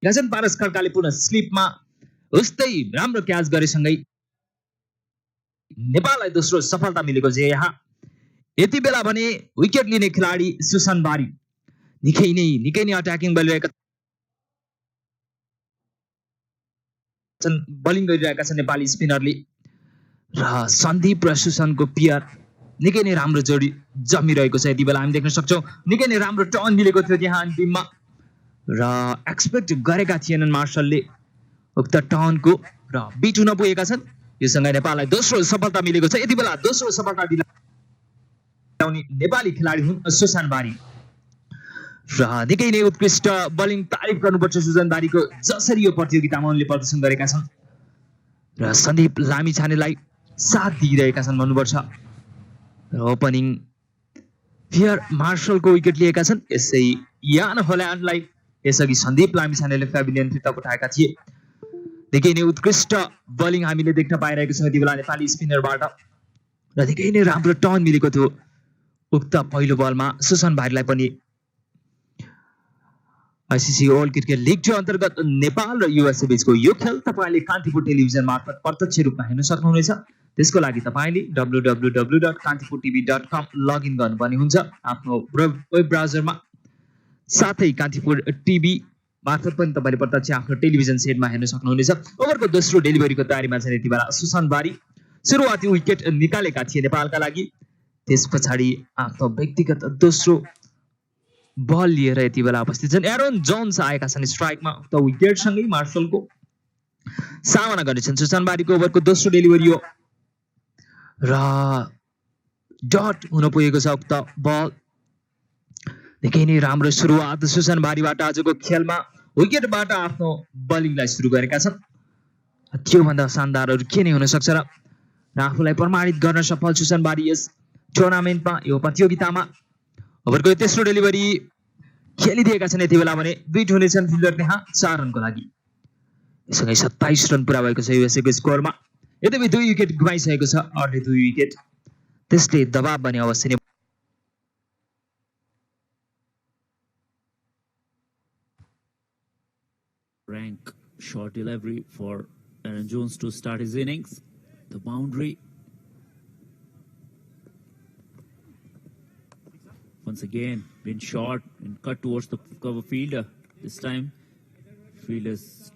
गजन पारस खड्काले पुनः स्लिपमा उस्तै राम्रो क्याच गरेसँगै नेपाललाई दोस्रो सफलता मिलेको छ। यहाँ यति बेला भने विकेट लिने खेलाडी सुसन बारी निकै नै अट्याकिङ बलिरहेका छन्, बलिङ गरिरहेका छन् नेपाली स्पिनरले र सन्दीप र सुसनको पियर निकै नै राम्रो जोडी जमिरहेको छ। यति बेला हामी देख्न सक्छौँ निकै नै राम्रो टर्न मिलेको थियो त्यहाँ अन्तिममा र एक्सपेक्ट गरेका थिएनन् मार्शलले उक्त टर्नको र बिट हुन पुगेका छन्। योसँग नेपाललाई दोस्रो सफलता मिलेको छ। यति बेला दोस्रो सफलता दिलाउने नेपाली खेलाडी हुन् सुसन बारी र निकै नै उत्कृष्ट बलिङ तारिफ गर्नुपर्छ सुसन बारीको, जसरी यो प्रतियोगितामा उनले प्रदर्शन गरेका छन् र सन्दीप लामिछानेलाई साथ दिइरहेका छन् भन्नुपर्छ। र ओपनिङ फियर मार्शलको विकेट लिएका छन्। यसै यान होल्यान्डलाई यसअघि सन्दीप लामिछानेले पेभिलियन फिर्ता पठाएका थिए। निकै नै उत्कृष्ट बलिङ हामीले देख्न पाइरहेको छौँ यति बेला नेपाली स्पिनरबाट र निकै नै राम्रो टर्न मिलेको थियो उक्त पहिलो बलमा सुसन बारीलाई पनि। आइसिसी वर्ल्ड क्रिकेट लिग 2 अन्तर्गत नेपाल र युएसए बीचको यो खेल तपाईले कान्तिपुर टेलिभिजन मार्फत प्रत्यक्ष रूपमा हेर्न सक्नुहुनेछ। त्यसको लागि तपाईले www.kantipurtv.com लगइन गर्नुपर्ने हुन्छ आफ्नो वेब ब्राउजरमा। साथै कान्तिपुर टिभी मार्फत पनि तपाईले प्रत्यक्ष आफ्नो टेलिभिजन सेटमा हेर्न सक्नुहुनेछ। ओभरको दोस्रो डेलिभरीको तयारीमा छन् यति बेला सुसन बारी। सुरुवाती विकेट निकालेका थिए नेपालका लागि, त्यसपछाडि आफ्नो व्यक्तिगत दोस्रो बल लिएर यति बेला उपस्थित छन्। एरोन जोन्स आएका छन् स्ट्राइकमा उक्त विकेटसँगै मार्शलको सामना गर्नेछन्। सुसन बारीको ओभरको दोस्रो डेलिभरी हो र डट हुन पुगेको छ उक्त बल। निकै नै राम्रो सुरुवात सुसन बारीबाट आजको खेलमा विकेटबाट आफ्नो बलिङलाई सुरु गरेका छन्। त्योभन्दा शानदारहरू के नै हुन सक्छ र आफूलाई प्रमाणित गर्न सफल सुसन बारी यस टुर्नामेन्टमा, यो प्रतियोगितामा। ओभरको तेस्रो डेलिभरी खेलिदिएका छन् यति बेला भने बिट हुनेछन् फिल्डर त्यहाँ 4 रनको लागि। यससँगै 27 रन पुरा भएको छ युएसएको स्कोरमा। यद्यपि 2 विकेट गुमाइसकेको छ, अर्ले 2 विकेट, त्यसले दबाव बने अवश्य नै। Rank short delivery for Aaron Jones to start his innings. The boundary. Once again, been short and cut towards the cover fielder. This time, fielders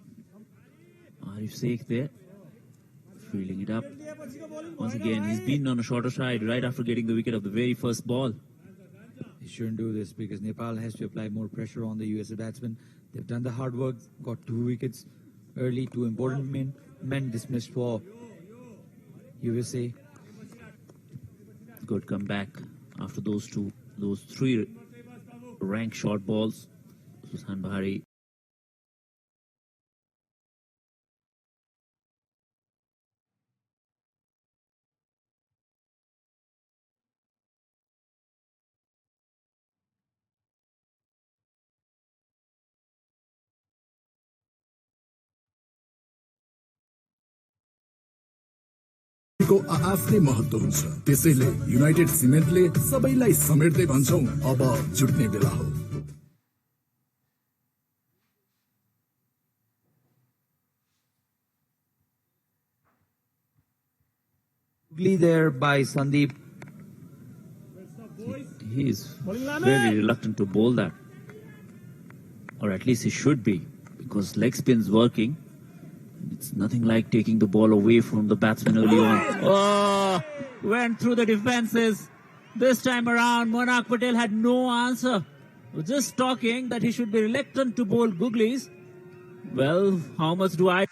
Arif Sheikh there, fielding it up. Once again, he's been on a shorter side right after getting the wicket of the very first ball. He shouldn't do this because Nepal has to apply more pressure on the USA batsmen. They've done the hard work, got 2 wickets early, 2 important men dismissed for USA. Good comeback after those 3 rank short balls. Susan Bahari. को आफ्नै महत्व हुन्छ, त्यसैले United सिमेन्टले सबैलाई समेट्दै भन्छौं अब जुट्ने बेला हो। There by Sandeep. He is very reluctant to bowl that, or at least he should be, because leg spin's working. It's nothing like taking the ball away from the batsman early on. Oh, went through the defenses. This time around, Monak Patel had no answer. Was just talking that he should be reluctant to bowl googlies. Well, how much do I...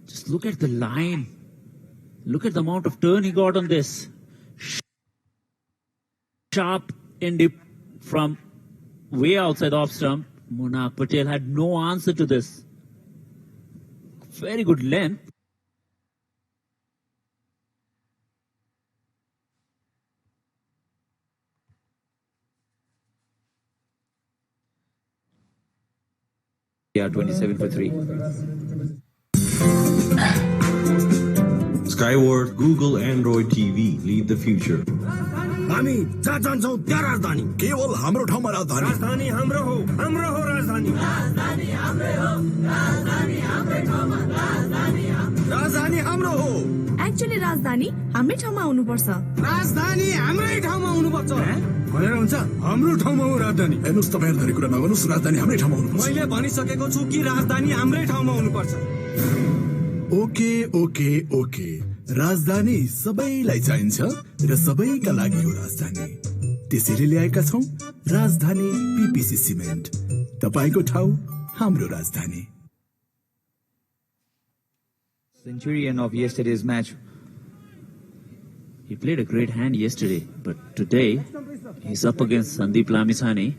Just look at the line. Look at the amount of turn he got on this. Sharp end from way outside off stump. Monak Patel had no answer to this. Very good length. Yeah, 27 for 3. Skyward, Google, Android TV lead the future. हामी जहाँ जान्छौँ त्यहाँ राजधानी केवल हाम्रो ठाउँमा राजधानी राजधानी हाम्रो हो राजधानी राजधानी हाम्रो हो एक्चुअली राजधानी हाम्रै ठाउँमा हुनुपर्छ राजधानी हाम्रै ठाउँमा हुनुपर्छ भनेर हुन्छ हाम्रो ठाउँमा हो राजधानी हेर्नुहोस् तपाईँहरू कुरा नगर्नुहोस् राजधानी हाम्रै ठाउँमा हुनुपर्छ मैले भनिसकेको छु कि राजधानी हाम्रै ठाउँमा हुनुपर्छ ओके ओके ओके राजधानी सबैलाई चाहिन्छ र सबैका लागि हो राजधानी त्यसैले ल्याएका छौं राजधानी पीपीसी सिमेन्ट तपाईको ठाउँ हाम्रो राजधानी Centurion of yesterday's match. He played a great hand yesterday, but today he's up against Sandeep Lamisani,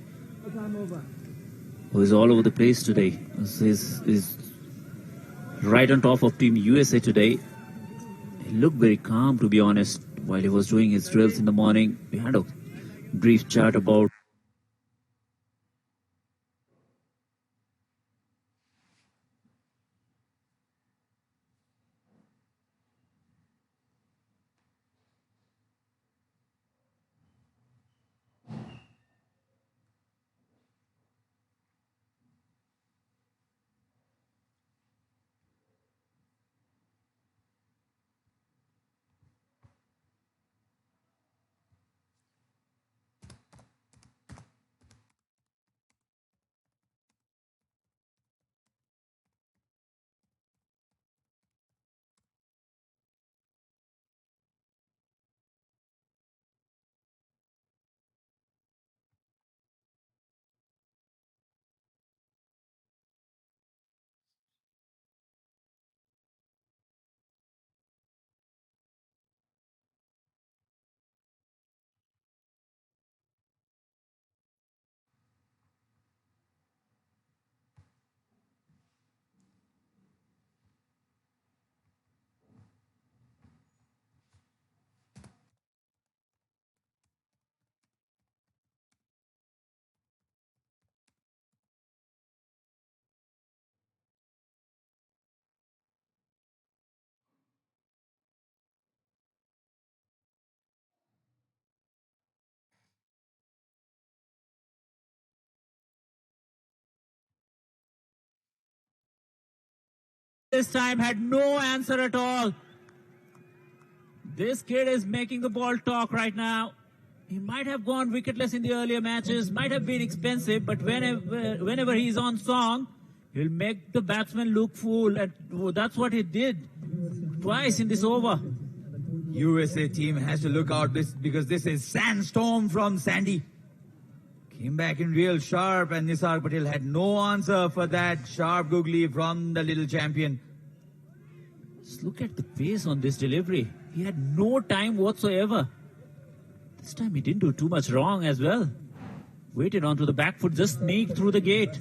who is all over the place today. He's right on top of Team USA today. He looked very calm, to be honest, while he was doing his drills in the morning. We had a brief chat about this time had no answer at all. This kid is making the ball talk right now. He might have gone wicketless in the earlier matches, might have been expensive, but whenever he's on song, he'll make the batsman look fool, and that's what he did twice in this over. USA team has to look out because this is Sandstorm from Sandy. Came back in real sharp, and Nisar Patel had no answer for that sharp googly from the little champion. Just look at the pace on this delivery. He had no time whatsoever. This time he didn't do too much wrong as well. Waited onto the back foot, just sneaked through the gate.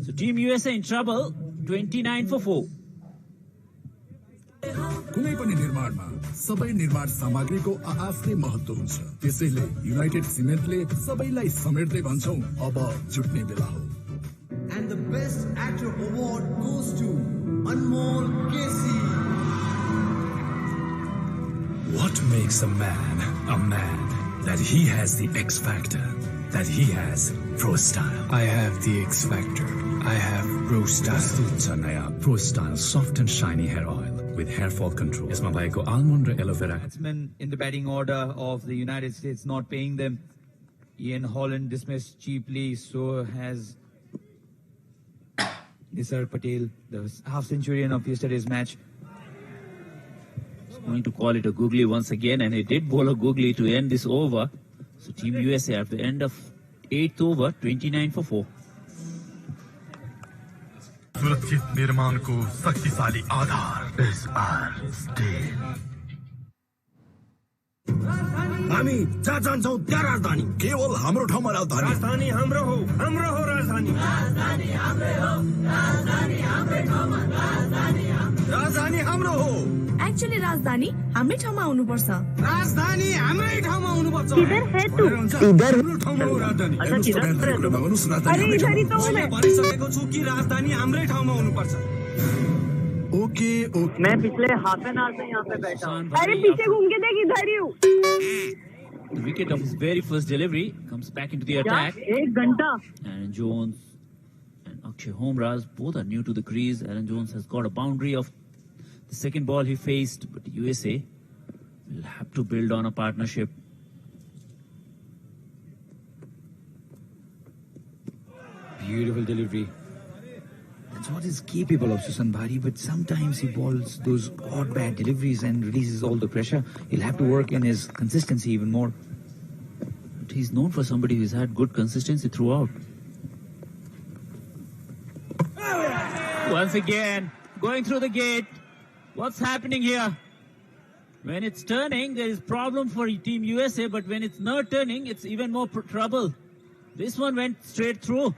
So Team USA in trouble, 29 for 4. कुनै पनि निर्माणमा सबै निर्माण सामग्रीको आफ्नै महत्व हुन्छ त्यसैले United सिमेन्टले सबैलाई समेट्दै भन्छौं अब जुट्ने बेला हो And the best actor award goes to Anmol Kesi. What makes a man? That he has the X factor. That he has pro style. I have the X factor. I have pro style. Naya pro style soft and shiny hair oil with hair fall control. यसमा भएको almond raw aloe vera. Batsmen in the batting order of the United States not paying them. Ian Holland dismissed cheaply, so has Nisar Patel, the half-centurion of yesterday's match. He's going to call it a googly once again, and he did bowl a googly to end this over. So Team USA at the end of 8th over, 29 for 4. सुरक्षित निर्माणको शक्तिशाली आधार SR Steel. हामी जहाँ जान्छौँ त्यहाँ राजधानी केवल हाम्रो ठाउँमा राजधानी राजधानी हाम्रो हो राजधानी राजधानी हाम्रो हो एक्चुअली राजधानी हाम्रै ठाउँमा आउनुपर्छ राजधानी हाम्रै ठाउँमा हुनुपर्छ हाम्रो ठाउँमा हो राजधानी अरे इधर ही तो हूँ मैं भनिसकेको छु कि राजधानी हाम्रै ठाउँमा हुनुपर्छ ओके ओके मैं पिछले हाफ एन आवर से यहाँ पे बैठा हूँ अरे पीछे घूम के देख इधर ही हूँ The wicket of his very first delivery comes back into the attack. एक घंटा Aaron Jones and Akshay Homras both are new to the crease. Aaron Jones has got a boundary of the second ball he faced, but USA will have to build on a partnership. Beautiful delivery. That's what is capable of Susan Bhari, but sometimes he bowls those odd bad deliveries and releases all the pressure. He'll have to work in his consistency even more. But he's known for somebody who's had good consistency throughout. Once again, going through the gate. What's happening here? When it's turning, there is problem for Team USA, but when it's not turning, it's even more trouble. This one went straight through.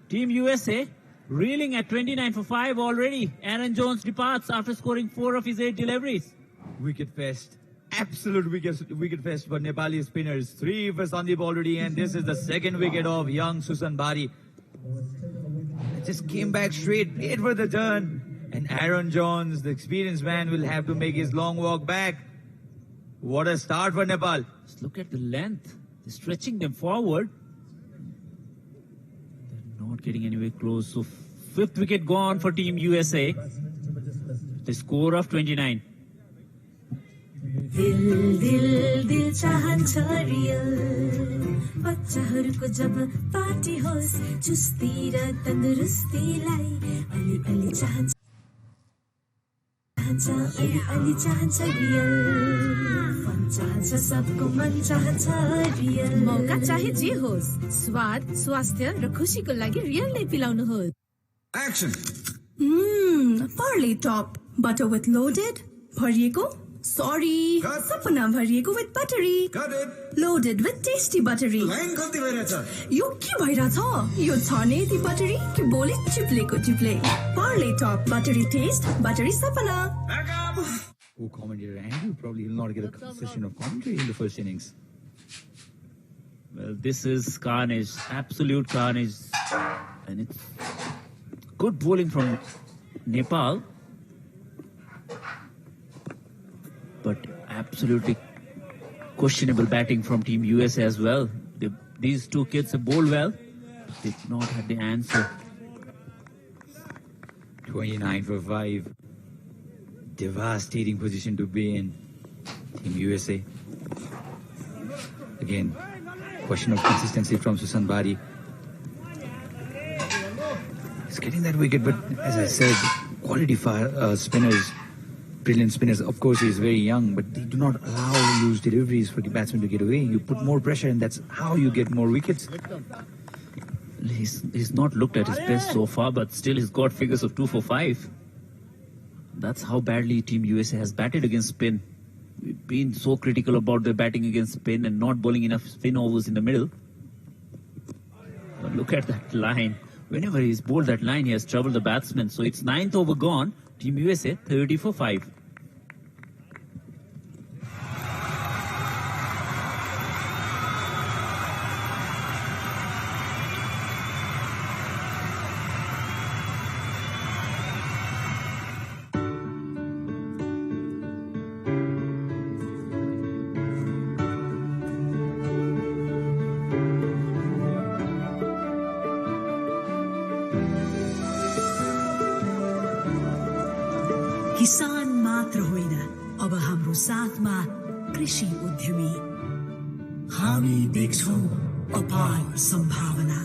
Team USA reeling at 29 for 5 already. Aaron Jones departs after scoring 4 of his 8 deliveries. Wicket fest. Absolute wicket fest for Nepali spinners. 3 for Sandeep already, and this is the second wicket of young Susan Bhari. Just came back straight for the turn. And Aaron Jones, the experienced man, will have to make his long walk back. What a start for Nepal. Just look at the length. They're stretching them forward. They're not getting anywhere close. So 5th wicket gone for Team USA. The score of 29. दिल दिल दिल चाहन्छ real बच्चाहरूको जब party होस् चुस्ती र तन्दुरुस्तीलाई अलि अलि चाहन्छ अलि चाहन्छ रियल फन चाहन्छ सबको मन चाहन्छ रियल मौका चाहे जे होस् स्वाद स्वास्थ्य र खुशीको लागि रियल नै पिलाउनुहोस् action Parle top butter with loaded भरिएको Sorry, सपना भरिएको with buttery. Got it. Loaded with tasty buttery. Line कति भइरहेछ यो के भइरहेछ यो छ नि ती buttery कि बोले चिप्लेको चिप्ले Parle top buttery taste buttery sapana. Who commentator Andrew probably will not get a session of commentary in the first innings. Well, this is carnage, absolute carnage, and it's good bowling from Nepal. But absolutely questionable batting from Team USA as well. These two kids have bowled well, but they've not had the answer. 29 for 5. Devastating position to be in. Team USA. Again, question of consistency from Susan Bhari. He's getting that wicket, but as I said, quality spinners. Brilliant spinners. Of course, he's very young, but they do not allow loose deliveries for the batsman to get away. You put more pressure, and that's how you get more wickets. He's not looked at his best so far, but still he's got figures of 2 for 5. That's how badly Team USA has batted against spin. We've been so critical about their batting against spin and not bowling enough spin overs in the middle. But look at that line. Whenever he's bowled that line, he has troubled the batsman. So it's 9th over gone. Team USA 30 for 5. किसान मात्र होइन अब हाम्रो साथमा कृषि उद्यमी हामी देख्छौं अपार सम्भावना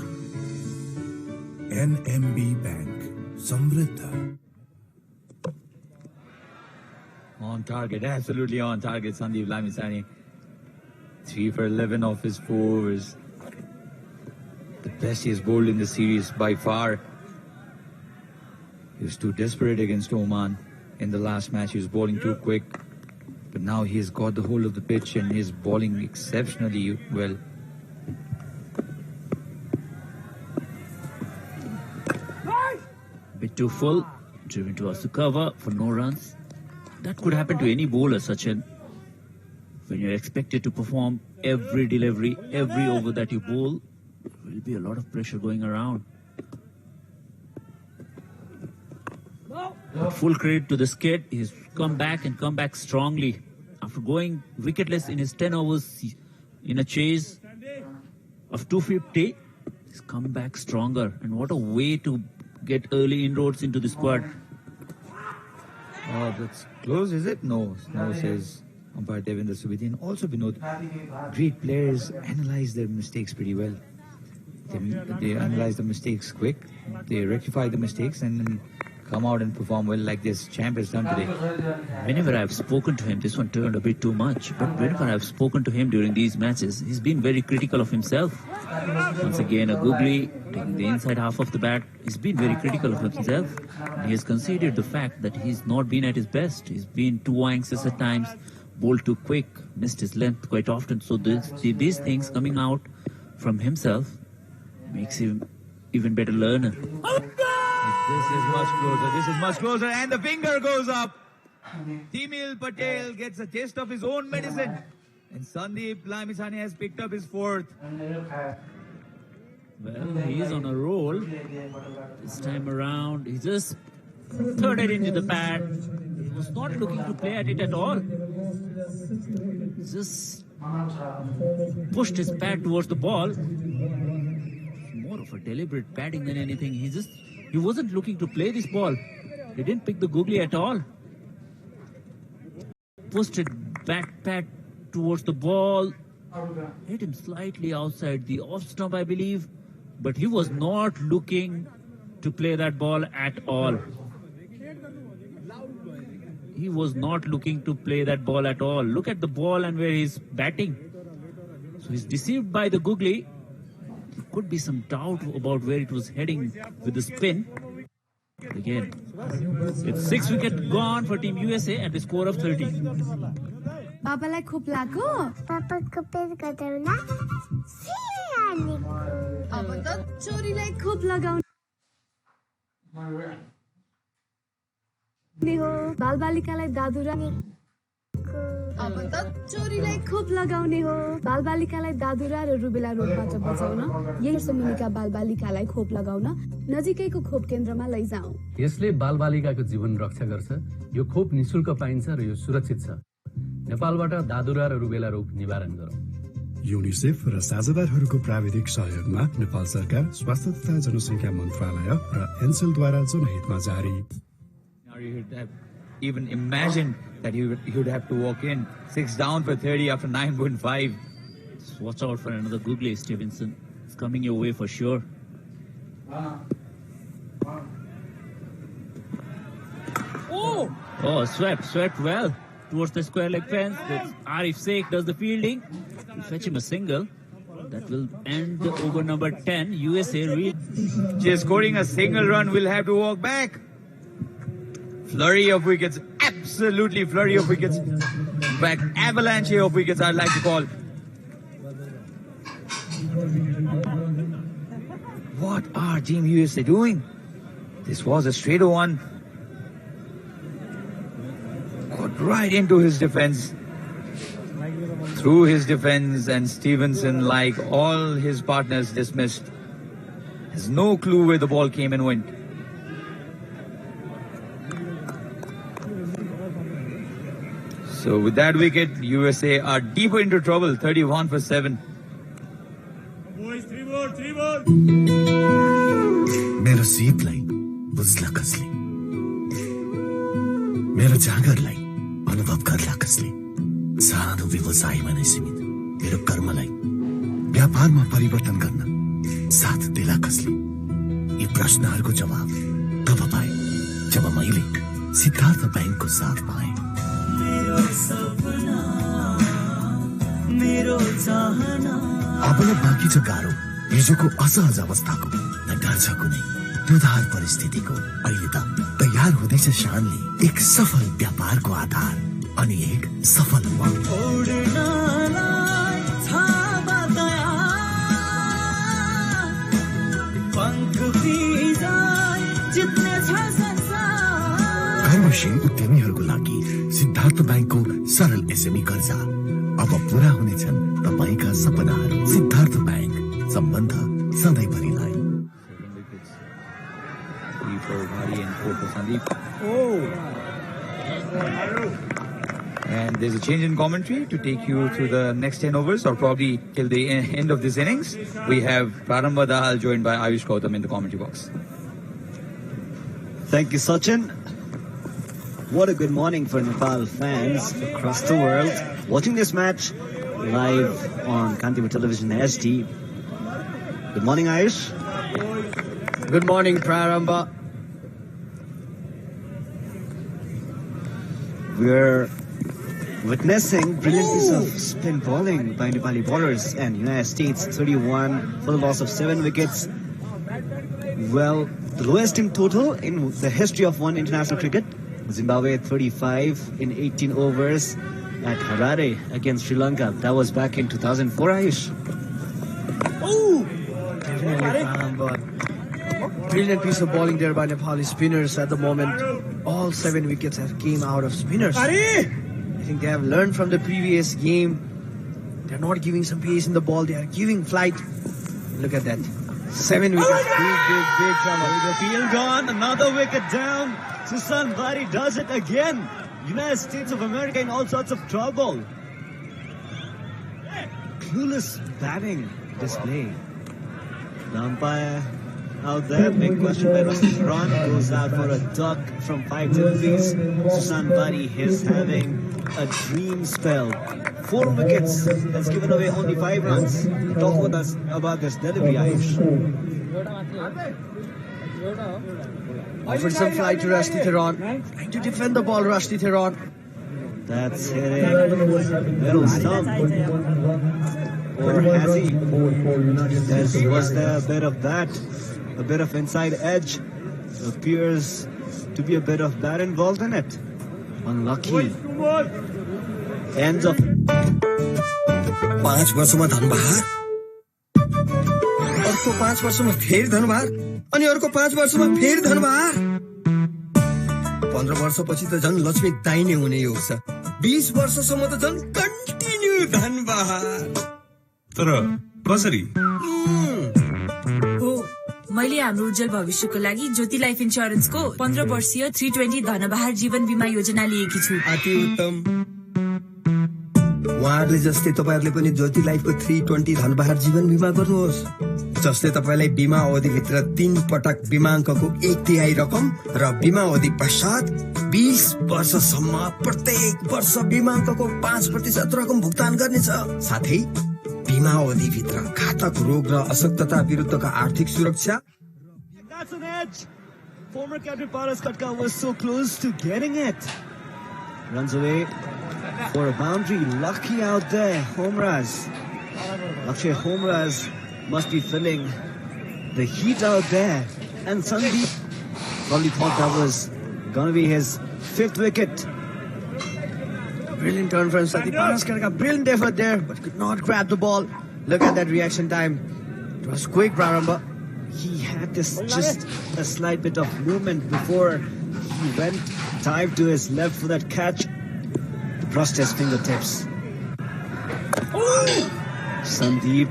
NMB Bank समृद्ध On target, absolutely on target, Sandeep Lamisani. 3 for 11 off his 4 overs. The best he has bowled in the series by far. He was too desperate against Oman. In the last match, he was bowling too quick. But now he has got the hold of the pitch and he is bowling exceptionally well. Bit too full, driven towards the cover for no runs. That could happen to any bowler, Sachin. When you're expected to perform every delivery, every over that you bowl, there will be a lot of pressure going around. But full credit to this kid. He's come back strongly. After going wicketless in his 10 overs in a chase of 250, he's come back stronger. And what a way to get early inroads into the squad. Oh, that's close, is it? No, says umpire Devendra Subedhi. And also, Vinod, great players analyze their mistakes pretty well. They analyze the mistakes quick, they rectify the mistakes, and then come out and perform well like this champ has done today. Whenever I've spoken to him, this one turned a bit too much, but whenever I've spoken to him during these matches, he's been very critical of himself. Once again, a googly, taking the inside half of the bat. He's been very critical of himself. He has conceded the fact that he's not been at his best. He's been too anxious at times, bowled too quick, missed his length quite often. So these things coming out from himself makes him even better learner. This is much closer, and the finger goes up. Timil Patel gets a taste of his own medicine, and Sandeep Lamisani has picked up his fourth. Well, he is on a roll. This time around, he just thirded into the pad. He was not looking to play at it at all. Just pushed his pad towards the ball. More of a deliberate padding than anything. He wasn't looking to play this ball. He didn't pick the googly at all. Pushed it back pad towards the ball. Hit him slightly outside the off stump, I believe. But he was not looking to play that ball at all. He was not looking to play that ball at all. Look at the ball and where he's batting. So he's deceived by the googly. There could be some doubt about where it was heading with the spin. But again, it's 6 wickets gone for Team USA at the score of 30. Papaलाई खोप लाग्यो पापाको पेट कटाउन अब त छोरीलाई खोप लगाउने हो बालबालिकालाई दादुरा अब त छोरीलाई खोप लगाउने हो बालबालिकालाई दादुरा र रुबेला रोगबाट बचाउन यही समूहका बालबालिकालाई खोप लगाउन नजिकैको खोप केन्द्रमा लैजाऊ। यसले बालबालिकाको जीवन रक्षा गर्छ। यो खोप निशुल्क पाइन्छ र यो सुरक्षित छ। नेपालबाट दादुरा र रुबेला रोग निवारण गरौँ। युनिसेफ र साझेदारहरूको प्राविधिक सहयोगमा नेपाल सरकार स्वास्थ्य तथा जनसङ्ख्या मन्त्रालय र एनसेलद्वारा जनहितमा जारी। Even imagined that he would have to walk in 6 down for 30 after 9.5. Just watch out for another googly, Stevenson. It's coming your way for sure. Oh, swept well towards the square leg fence. Arif Sheikh does the fielding. He'll fetch him a single. That will end the over number 10. USA just scoring a single run will have to walk back. Flurry of wickets, absolutely flurry of wickets. In fact, avalanche of wickets, I'd like to call. What are Team USA doing? This was a straight one. Got right into his defense. Through his defense, and Stevenson, like all his partners, dismissed. Has no clue where the ball came and went. So with that wicket, USA are deeper into trouble, 31 for 7. Boys, 3 more. मेरो सीतलाई बुझ्ला कसले, मेरो जागरलाई अनुभव गर्ला कसले, सानो व्यवसायमा नै सीमित मेरो कर्मलाई व्यापारमा परिवर्तन गर्न साथ दिला कसले। यी प्रश्नहरूको जवाब तब पाए जब मैले सिद्धार्थ बैंकको साथ पाएँ। अब बाँकी छ गाह्रो हिजोको असहज अवस्थाको, न डर छ कुनै दुधार परिस्थितिको। अहिले त तयार हुँदैछ शानले एक सफल व्यापारको आधार। अनि एक सफल वाक। उड्नलाई छाबतया पंख बिजाई जित्ने छ संसार। कर्मशील उद्यमीहरूको लागि सिद्धार्थ बैंकको सरल एसएमई कर्जा अब पूरा हुनेछन् तपाईका सपनाहरू। सिद्धार्थ बैंक, सम्बन्ध सधैँभरिलाई। 3 for Bhari and 4 for Sandeep. And there's a change in commentary to take you through the next 10 overs, or probably till the end of this innings. We have Prarambha Dahal joined by Ayush Gautam in the commentary box. Thank you, Sachin. What a good morning for Nepal fans across the world. Watching this match live on Kantipur Television HD. Good morning, Ayush. Good morning, Prarambha. We're witnessing brilliant piece of spin bowling by Nepali bowlers, and United States 31 for the loss of 7 wickets. Well, the lowest team total in the history of one international cricket. Zimbabwe 35 in 18 overs at Harare against Sri Lanka. That was back in 2004, Ayush. Brilliant piece of bowling there by Nepali spinners at the moment. All 7 wickets have came out of spinners. I think they have learned from the previous game. They're not giving some pace in the ball. They are giving flight. Look at that. 7 wickets. Big trouble. The field gone. Another wicket down. Susan Bari does it again. United States of America in all sorts of trouble. Clueless batting display. The umpire out there, big question by Rusty Ron, goes out for a duck from 5 deliveries. Susan Bari is having a dream spell. 4 wickets, has given away only 5 runs. Talk with us about this delivery, Ayush. Offered some flight to Rusty Theron. Trying to defend the ball, Rusty Theron. That's hitting middle stump. Or has he? Was there a bit of that? A bit of inside edge? Appears to be a bit of that involved in it. Unlucky. Ends of 5 वर्षमा धनबहार, अर्को 5 वर्षमा फेरि धनबहार, अनि अर्को 5 वर्षमा फेरि धनबहार। 15 वर्षपछि त झन् लक्ष्मी दाहिने हुने योग छ। 20 वर्षसम्म त झन् कन्टिन्यू धनबहार। तर कसरी? हो, मैले हाम्रो उज्जवल भविष्यको लागि ज्योति लाइफ इन्स्योरेन्सको 15 वर्षीय 320 धनबहार जीवन बीमा योजना लिएकी छु। अति उत्तम। उहाँहरूले जस्तै तपाईहरुले पनि ज्योति लाइफको 320 धनबहार जीवन बीमा गर्नुहोस्, जसले तपाईलाई बीमा अवधिभित्र 3 पटक बीमाङ्कको 1/3 रकम र बीमा अवधि पश्चात 20 वर्षसम्म प्रत्येक वर्ष बीमाङ्कको 5% रकम भुक्तान गर्नेछ। साथै बीमा अवधिभित्र घातक रोग र अशक्तता विरुद्धका आर्थिक सुरक्षा। That's an edge. Former captain Paras Katka was so close to getting it. Runs away for a boundary. Lucky out there, Homraz. Akshay Homraz must be feeling the heat out there. And Sandeep probably thought that was going to be his 5th wicket. Brilliant turn from Sandeep. Paras Katka, brilliant effort there, but could not grab the ball. Look at that reaction time. It was quick, Prarambha. He had this just a slight bit of movement before he went, dived to his left for that catch, brushed his fingertips. Sandeep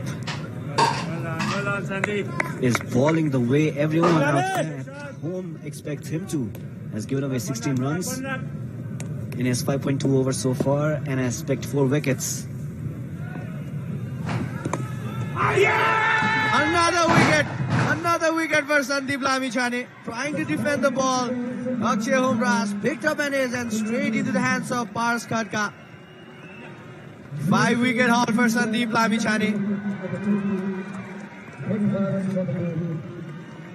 is bowling the way everyone out there at home expects him to. Has given away 16 runs in his 5.2 overs so far and has picked 4 wickets. Another wicket for Sandeep Lamichhane. Trying to defend the ball. Akshay Homraz picked up an ace and straight into the hands of Paras Katka. 5 wicket haul for Sandeep Lamichhane.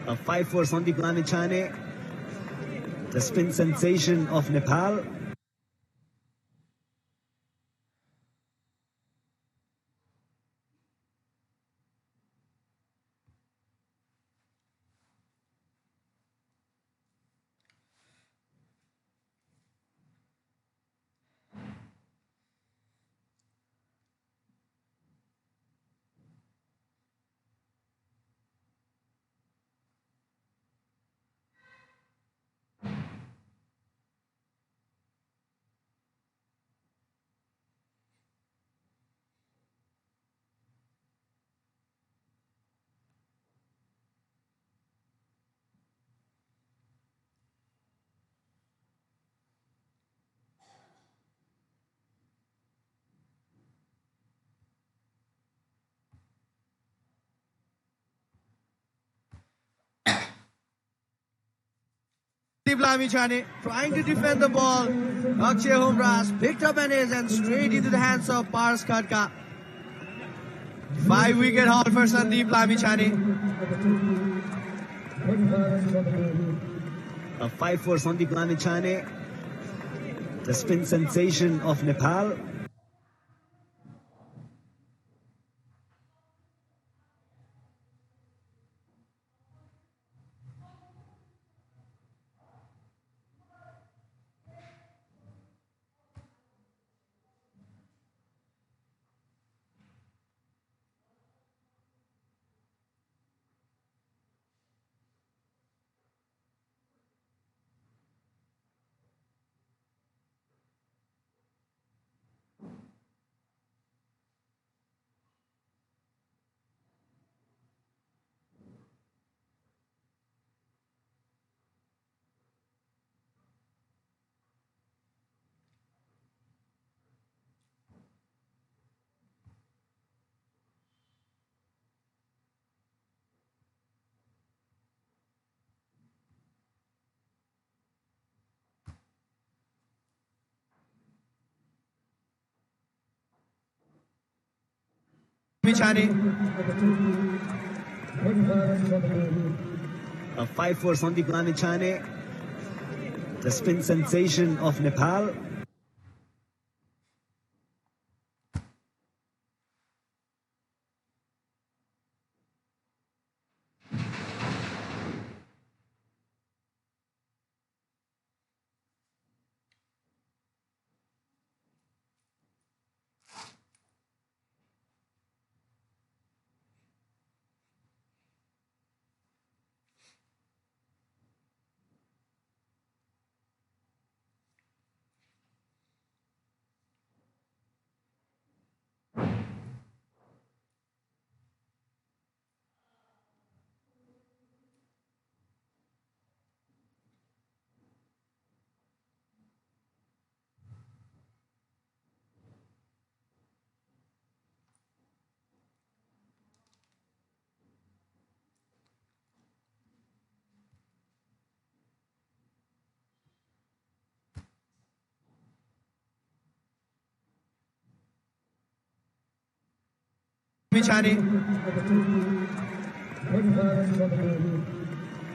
A 5 for Sandeep Lamichhane, the spin sensation of Nepal. Sandeep Lamichhane trying to defend the ball. Akshay Humras picked up an ace and straight into the hands of Paras Khadka. 5-wicket haul for Sandeep Lamichhane. A 5 for Sandeep Lamichhane, the spin sensation of Nepal. A 5 for Sandeep Lamichhane, the spin sensation of Nepal.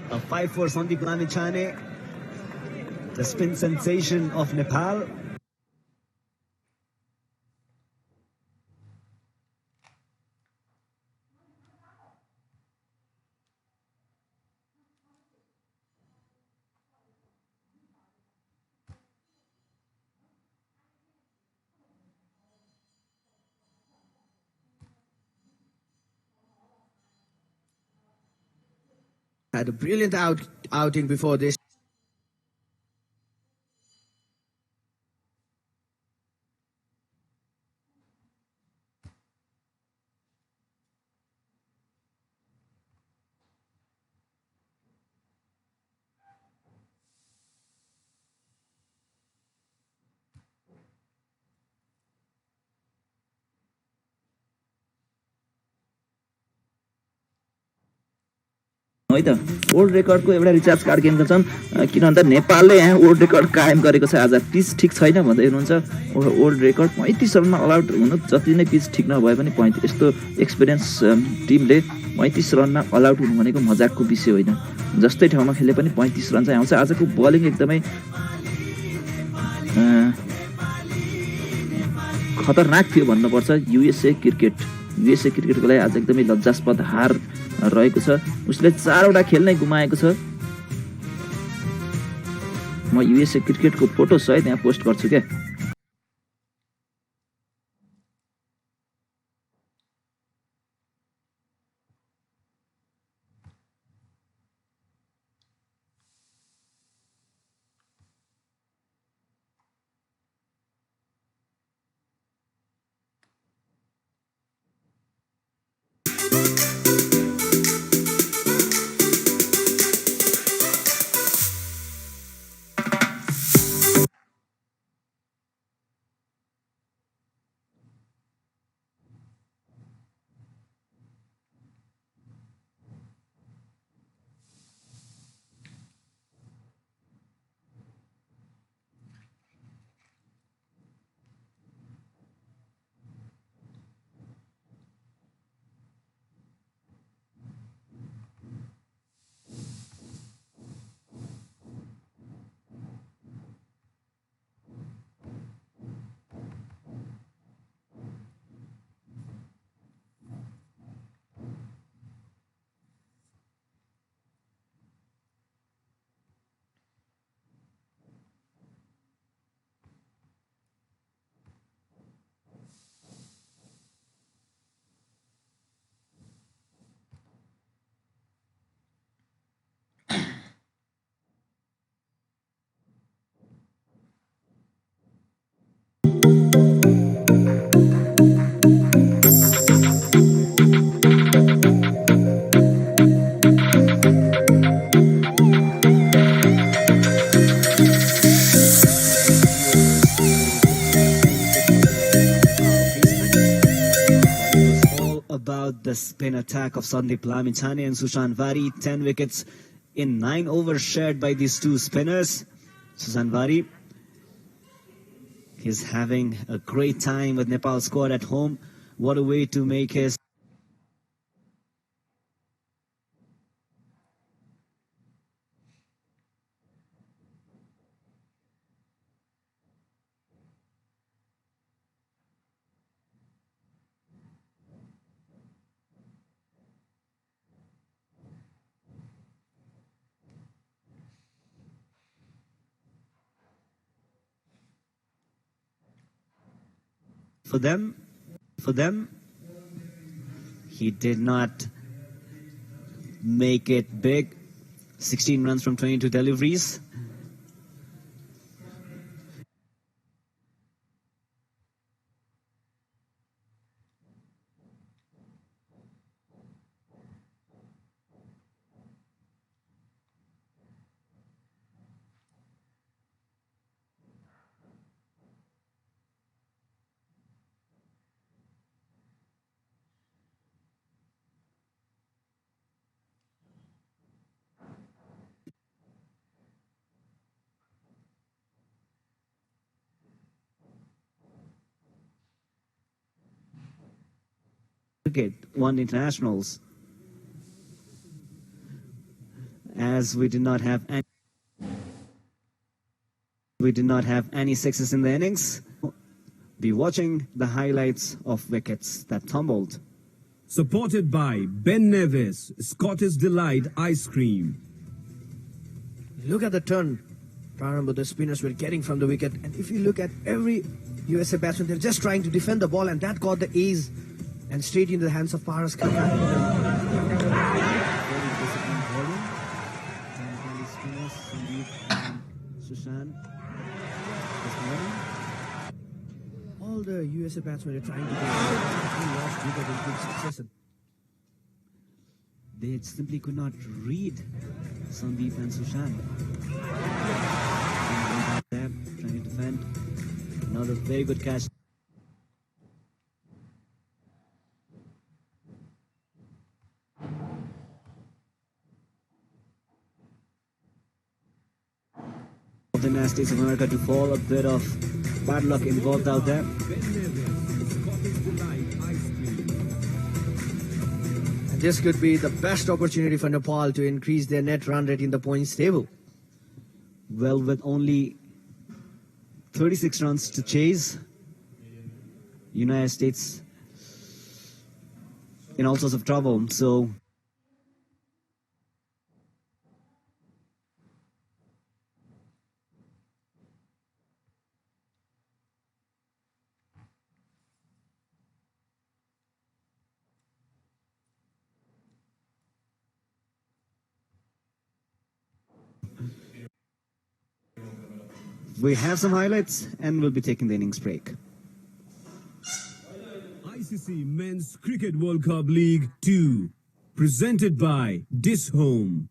A 5 for Sandeep Lamichhane, the spin sensation of Nepal. Had a brilliant outing before this. है त world रेकर्डको एउटा recharge card game छन् किन भन्दा नेपालले यहाँ world record कायम गरेको छ। आज पिच ठिक छैन भन्दै हुनुहुन्छ। वर्ल्ड रेकर्ड 35 रनमा अलआउट हुनु, जति नै पिच ठिक नभए पनि 35 यस्तो एक्सपिरियन्स टिमले 35 रनमा अलआउट हुनु भनेको मजाकको विषय होइन। जस्तै ठाउँमा खेले पनि 35 रन चाहिँ आउँछ। आजको बलिङ एकदमै खतरनाक थियो भन्नुपर्छ। युएसए क्रिकेटको लागि आज एकदमै लज्जास्पद हार रहेको छ। उसले 4वटा खेल नै गुमाएको छ। म युएसए क्रिकेटको फोटो सहित यहाँ पोस्ट गर्छु क्या। the spin attack of Sandeep Lamichhane and Sushant Vari. 10 wickets in 9 overs shared by these two spinners. Sushant Vari is having a great time with Nepal squad at home. What a way to make his for them, he did not make it big. 16 runs from 22 deliveries. Cricket won internationals, as we did not have any sixes in the innings. Be watching the highlights of wickets that tumbled. Supported by Ben Nevis, Scottish Delight Ice Cream. Look at the turn Prarambha the spinners were getting from the wicket. And if you look at every USA batsman, they're just trying to defend the ball, and that got the ace and straight into the hands of Paras All the USA batsmen are trying to lost wicket in good succession. They simply could not read Sandeep and Sushant. Trying to defend. Another very good catch. Of the United States of America to fall, a bit of bad luck involved out there. And this could be the best opportunity for Nepal to increase their net run rate in the points table. Well, with only 36 runs to chase, United States in all sorts of trouble. So we have some highlights and we'll be taking the innings break. ICC Men's Cricket World Cup League 2, presented by Dis Home.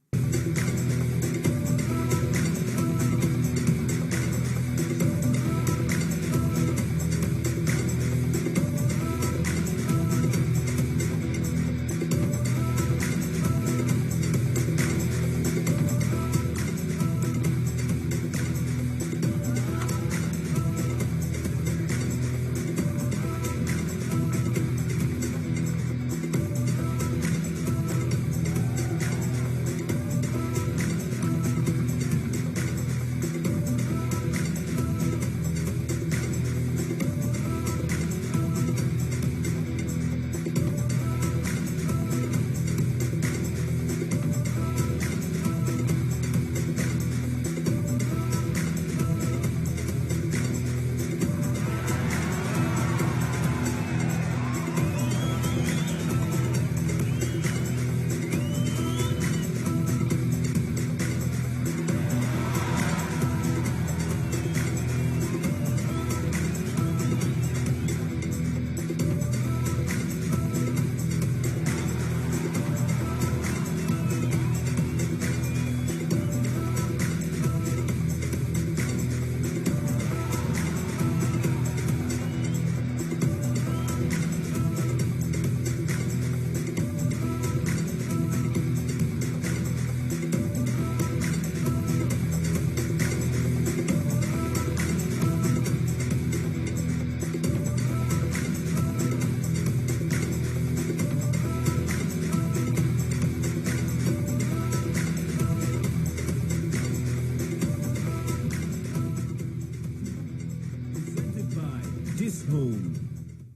home.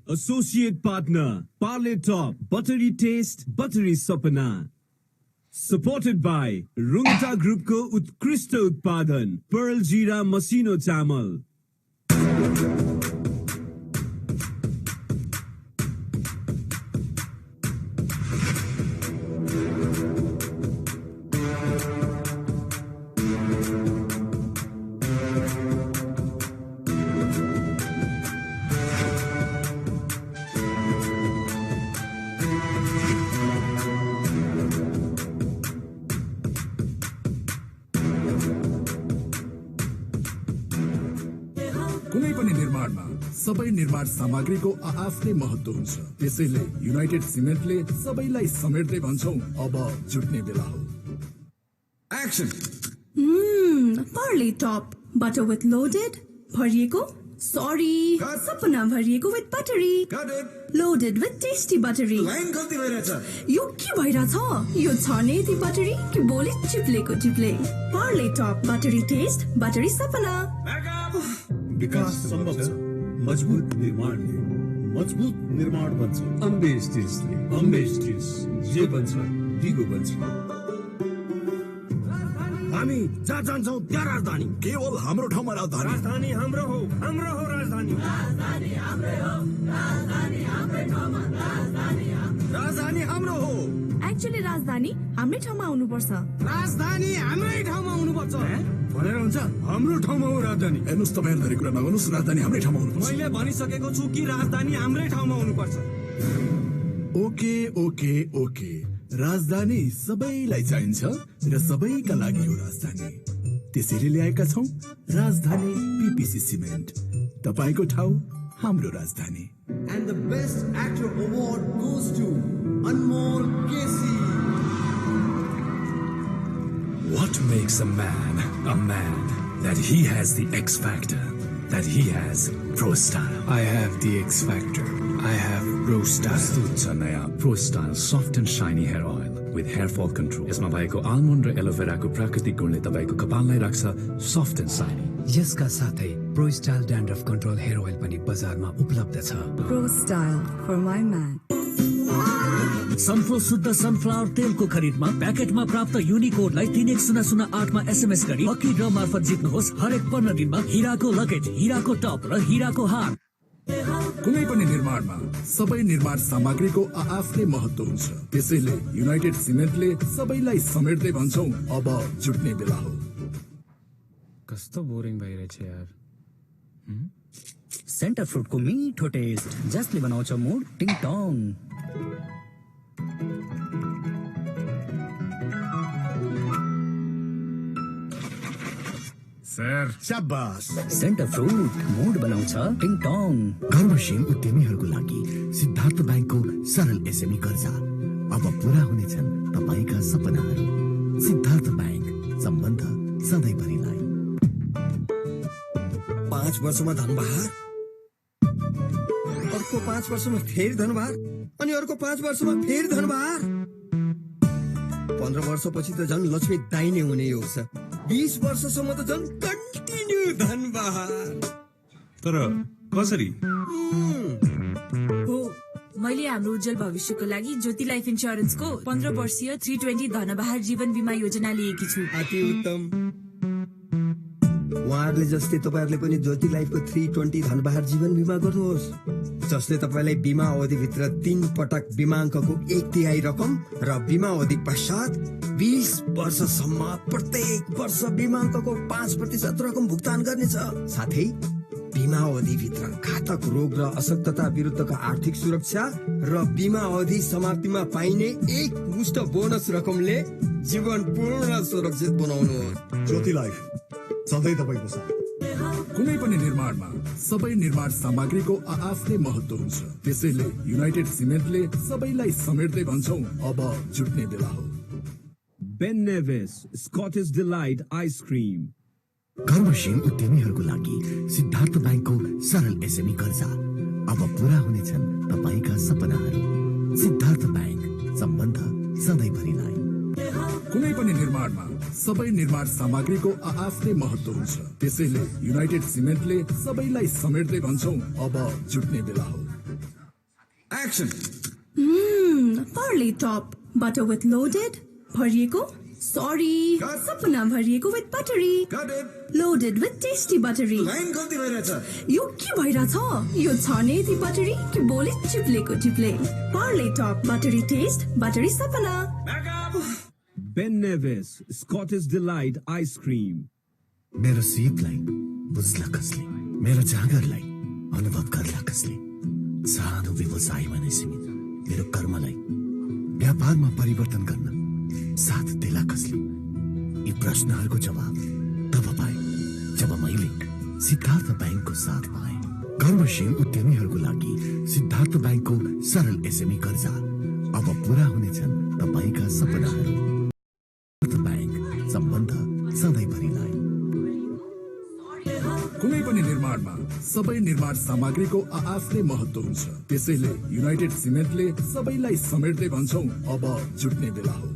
Associate partner, Parle Top, buttery taste, buttery sapna. Supported by Rungta Group ko Utkrishta Utpadan, Pearl Jeera Masino Chamal. कुनै पनि निर्माणमा सबै निर्माण सामग्रीको आफ्नै महत्व हुन्छ। त्यसैले United सिमेन्टले सबैलाई समेट्दै भन्छौं अब जुट्ने बेला हो। Action. Parle Top, butter with loaded, भरिएको, sorry, सपना भरिएको with buttery, loaded with tasty buttery. Line गल्ती भइरहेछ। यो के भइरहेछ? यो छ नि यति buttery कि बोले चिप्लेको चिप्ले। Parle Top, buttery taste, buttery सपना। विकास सम्भव छ मजबुत निर्माणले। मजबुत निर्माण बन्छ अम्बे स्टिल्सले। अम्बे स्टिल्स जे बन्छ दिगो बन्छ। हामी जहाँ जान्छौँ त्यहाँ राजधानी। केवल हाम्रो ठाउँमा राजधानी। राजधानी हाम्रो हो राजधानी। राजधानी हाम्रै हो, राजधानी हाम्रै ठाउँमा, राजधानी हाम्रो हो। एक्चुअली राजधानी हाम्रै ठाउँमा आउनुपर्छ। राजधानी हाम्रै ठाउँमा आउनुपर्छ भनेर हुन्छ। हाम्रो ठाउँमा हो राजधानी। हेर्नुहोस् तपाईँहरू धरी कुरा नगर्नुहोस्, राजधानी हाम्रै ठाउँमा हुनुपर्छ। मैले भनिसकेको छु कि राजधानी हाम्रै ठाउँमा हुनुपर्छ। ओके ओके ओके, राजधानी सबैलाई चाहिन्छ र सबैका लागि हो राजधानी। त्यसैले ल्याएका छौं राजधानी पीपीसी सिमेन्ट। तपाईको ठाउँ हाम्रो राजधानी। And the best actor award goes to Anmol Kesi. What makes a man? That he has the X factor. That he has pro style. I have the X factor. I have pro style. प्रस्तुत छ नयाँ pro style soft and shiny hair oil with hair fall control. यसमा भएको almond र एलोभेराको प्राकृतिक गुणले तपाईको कपाललाई राख्छ soft and shiny. यसका साथै pro style dandruff control hair oil पनि बजारमा उपलब्ध छ। प्रो स्टाइल फर माई म्यान। सनफ्लो शुद्ध सनफ्लावर तेलको खरिदमा प्याकेटमा प्राप्त युनिकोडलाई 31008 मा SMS गरी लकी ड्र मार्फत जित्नुहोस् हरेक 15 दिनमा हिराको लगेज, हिराको टप र हिराको हार। कुनै पनि निर्माणमा सबै निर्माण सामग्रीको आफ्नै महत्व हुन्छ। त्यसैले युनाइटेड सिमेन्टले सबैलाई समेट्दै भन्छौं अब जुट्ने बेला हो। कस्तो बोरिङ भइरहेछ यार। सेन्टर फ्रुटको मिठो टेस्ट जसले बनाउँछ मुड टिङ टङ। सर शाबाश। सेन्टर फ्रुट मुड बनाउँछ टिङ टङ। कर्मशील उद्यमीहरूको लागि सिद्धार्थ बैंकको सरल एसएमई कर्जा अब पूरा हुनेछन् तपाईका सपनाहरू। सिद्धार्थ बैंक, सम्बन्ध सधैँभरिलाई। 5 वर्षमा धनबहार, अर्को 5 वर्षमा फेरि धनबहार, अनि अर्को 5 वर्षमा फेरि धनबहार। 15 वर्षपछि त झन् लक्ष्मी दाहिने हुने योग छ। 20 वर्षसम्म त झन् कन्टिन्यू धनबहार। तर कसरी? हो, मैले हाम्रो उज्जवल भविष्यको लागि ज्योति लाइफ इन्स्योरेन्सको 15 वर्षीय 320 धनबहार जीवन बिमा योजना लिएकी छु। अति उत्तम। उहाँहरूले जस्तै तपाईहरुले पनि ज्योति लाइफको 320 धनबहार जीवन बिमा गर्नुहोस्, जसले तपाईलाई बिमा अवधिभित्र 3 पटक बिमाङ्कको 1/3 रकम र बिमा अवधि पश्चात 20 वर्षसम्म प्रत्येक वर्ष बिमाङ्कको 5% रकम भुक्तान गर्नेछ। साथै बिमा अवधिभित्र घातक रोग र अशक्तता विरुद्धको आर्थिक सुरक्षा र बिमा अवधि समाप्तिमा पाइने एक मुष्ट बोनस रकमले जीवन पूर्ण सुरक्षित बनाउनुहोस्। ज्योति लाइफ सधैँ तपाईको साथ। कुनै पनि निर्माणमा सबै निर्माण सामग्रीको आफ्नै महत्व हुन्छ। त्यसैले युनाइटेड सिमेन्टले सबैलाई समेट्दै भन्छौं अब जुट्ने बेला हो। Ben Nevis, Scottish Delight Ice Cream. कर्मशील उद्यमीहरूको लागि सिद्धार्थ बैंकको सरल एसएमई कर्जा अब पूरा हुनेछन् तपाईका सपनाहरू। सिद्धार्थ बैंक, सम्बन्ध सधैँभरिलाई। कुनै पनि निर्माणमा सबै निर्माण सामग्रीको आफ्नै महत्व हुन्छ। त्यसैले युनाइटेड सिमेन्टले सबैलाई समेट्दै भन्छौं अब जुट्ने बेला हो। Action. Parley top, butter with loaded, भरिएको, sorry, सपना भरिएको with buttery, loaded with tasty buttery. Line गल्ती भइरहेछ। यो के भइरहेछ? यो छ नि यति buttery कि बोले चिप्लेको चिप्ले। Parley top, buttery taste, buttery सपना। Ben Nevis, Scottish Delight Ice Cream. मेरो सीपलाई बुझ्ला कसले, मेरो जागरलाई अनुभव गर्ला कसले, सानो व्यवसायमा नै सीमित मेरो कर्मलाई व्यापारमा परिवर्तन गर्न साथ देला कसले। यी प्रश्नहरूको जवाब तब पाए जब मैले सिद्धार्थ ब्याङ्कको साथ पाएँ। कर्मशील उद्यमीहरूको लागि सिद्धार्थ ब्याङ्कको सरल एसएमई कर्जा अब पूरा हुनेछन् तपाईका सपनाहरू। सिद्धार्थ ब्याङ्क, सम्बन्ध सधैँभरिलाई। कुनै पनि निर्माणमा सबै निर्माण सामग्रीको आफ्नै महत्व हुन्छ। त्यसैले युनाइटेड सिमेन्टले सबैलाई समेट्दै भन्छौं अब जुट्ने बेला हो।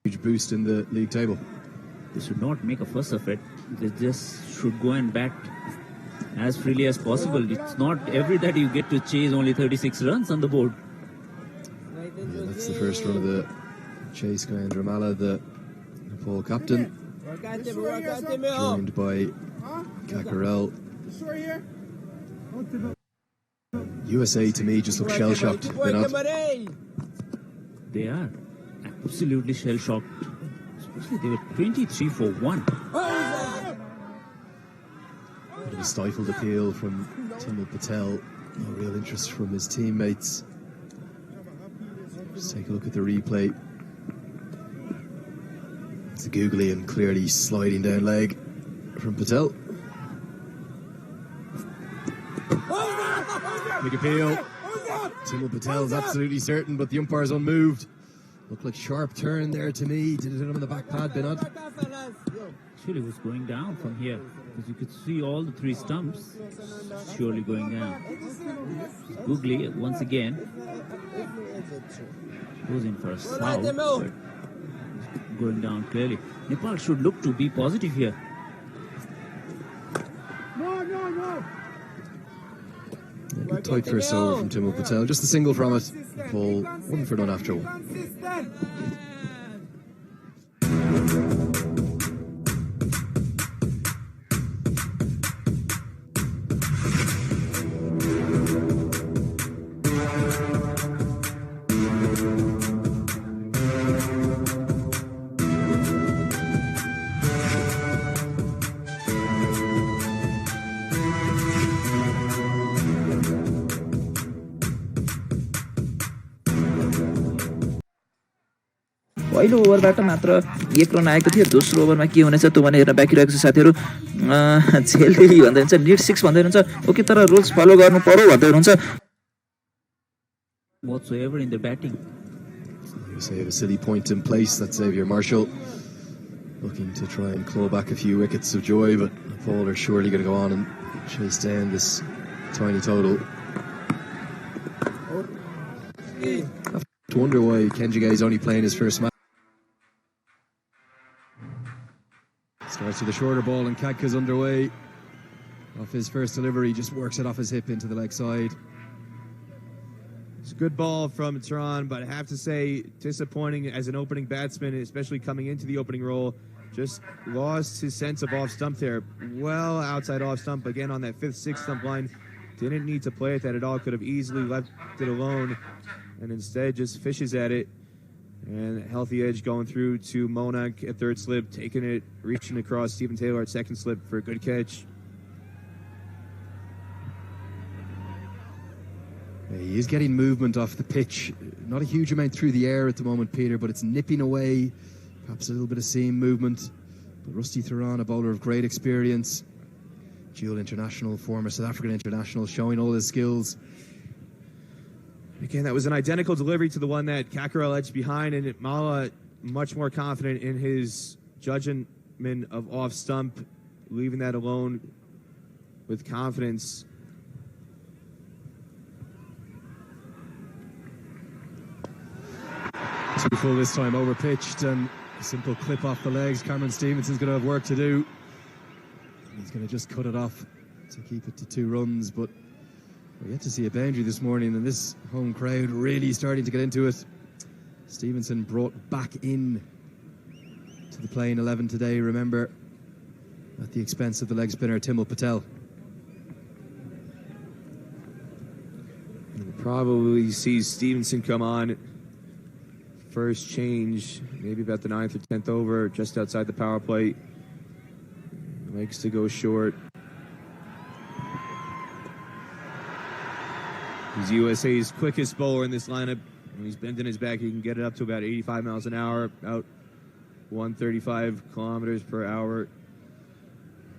huge boost in the league table. They should not make a fuss of it. They just should go and bat as freely as possible. It's not every that you get to chase only 36 runs on the board. Yeah, that's the first run of the chase going. Dramala, the Nepal captain, joined by Kakarel. USA to me just look shell-shocked. They're not. They are absolutely shell-shocked. Especially they were 23 for 1. Bit of a stifled appeal from Timul Patel. No real interest from his teammates. Just take a look at the replay. It's a googly and clearly sliding down leg from Patel. Big appeal. Timul Patel's absolutely certain, but the umpire's unmoved. Looked like sharp turn there to me. Did it hit him on the back pad, Binod? Actually, it was going down from here because you could see all the 3 stumps surely going down. Googly once again goes in for a south, but going down clearly. Nepal should look to be positive here. Good tight first over from Timul Patel. Just a single from it. Nepal 1 for none after 1. पहिलो ओभरबाट मात्र 1 run आएको थियो। दोस्रो ओभरमा के हुनेछ त्यो भने हेर्न बाँकी रहेको छ साथीहरू। झेलदेवी भन्दै हुनुहुन्छ, नीड 6 भन्दै हुनुहुन्छ। ओके, तर रुल्स फलो गर्नु पर्यो भन्दै हुनुहुन्छ। Whatsoever in the batting. USA have a silly point in place. That's Xavier Marshall looking to try and claw back a few wickets of joy, but Nepal are surely going to go on and chase down this tiny total. I have to wonder why Kenjige is only playing his first match. Starts with a shorter ball and Kadka's underway. Off his first delivery, just works it off his hip into the leg side. It's a good ball from Tehran, but I have to say, disappointing as an opening batsman, especially coming into the opening role. Just lost his sense of off stump there. Well outside off stump, again on that 5th, 6th stump line. Didn't need to play it that at all, could have easily left it alone, and instead just fishes at it. And healthy edge going through to Monak at 3rd slip, taking it, reaching across Stephen Taylor at 2nd slip for a good catch. He is getting movement off the pitch. Not a huge amount through the air at the moment, Peter, but it's nipping away. Perhaps a little bit of seam movement. But Rusty Theran, a bowler of great experience. Dual international, former South African international, showing all his skills. Again, that was an identical delivery to the one that Kakarel edged behind, and Mala much more confident in his judgment of off stump, leaving that alone with confidence. Too full this time, over pitched, and a simple clip off the legs. Cameron Stevenson's going to have work to do. He's going to just cut it off to keep it to 2 runs, but we're yet to see a boundary this morning, and this home crowd really starting to get into it. Stevenson brought back in to the playing 11 today, remember, at the expense of the leg spinner Timul Patel. We'll probably see Stevenson come on first change, maybe about the 9th or 10th over, just outside the power plate. Likes to go short. He's USA's quickest bowler in this lineup. When he's bending his back, he can get it up to about 85 miles an hour, about 135 kilometers per hour,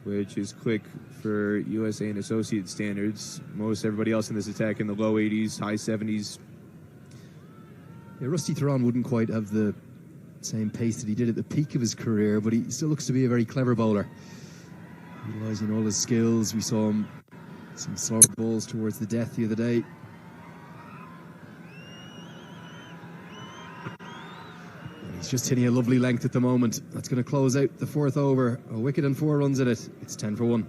which is quick for USA and associate standards. Most everybody else in this attack in the low 80s, high 70s. Yeah, Rusty Theran wouldn't quite have the same pace that he did at the peak of his career, but he still looks to be a very clever bowler, utilising all his skills. We saw him some slaughter balls towards the death the other day. He's just hitting a lovely length at the moment. That's going to close out the fourth over. A wicket and 4 runs at it. It's 10 for 1.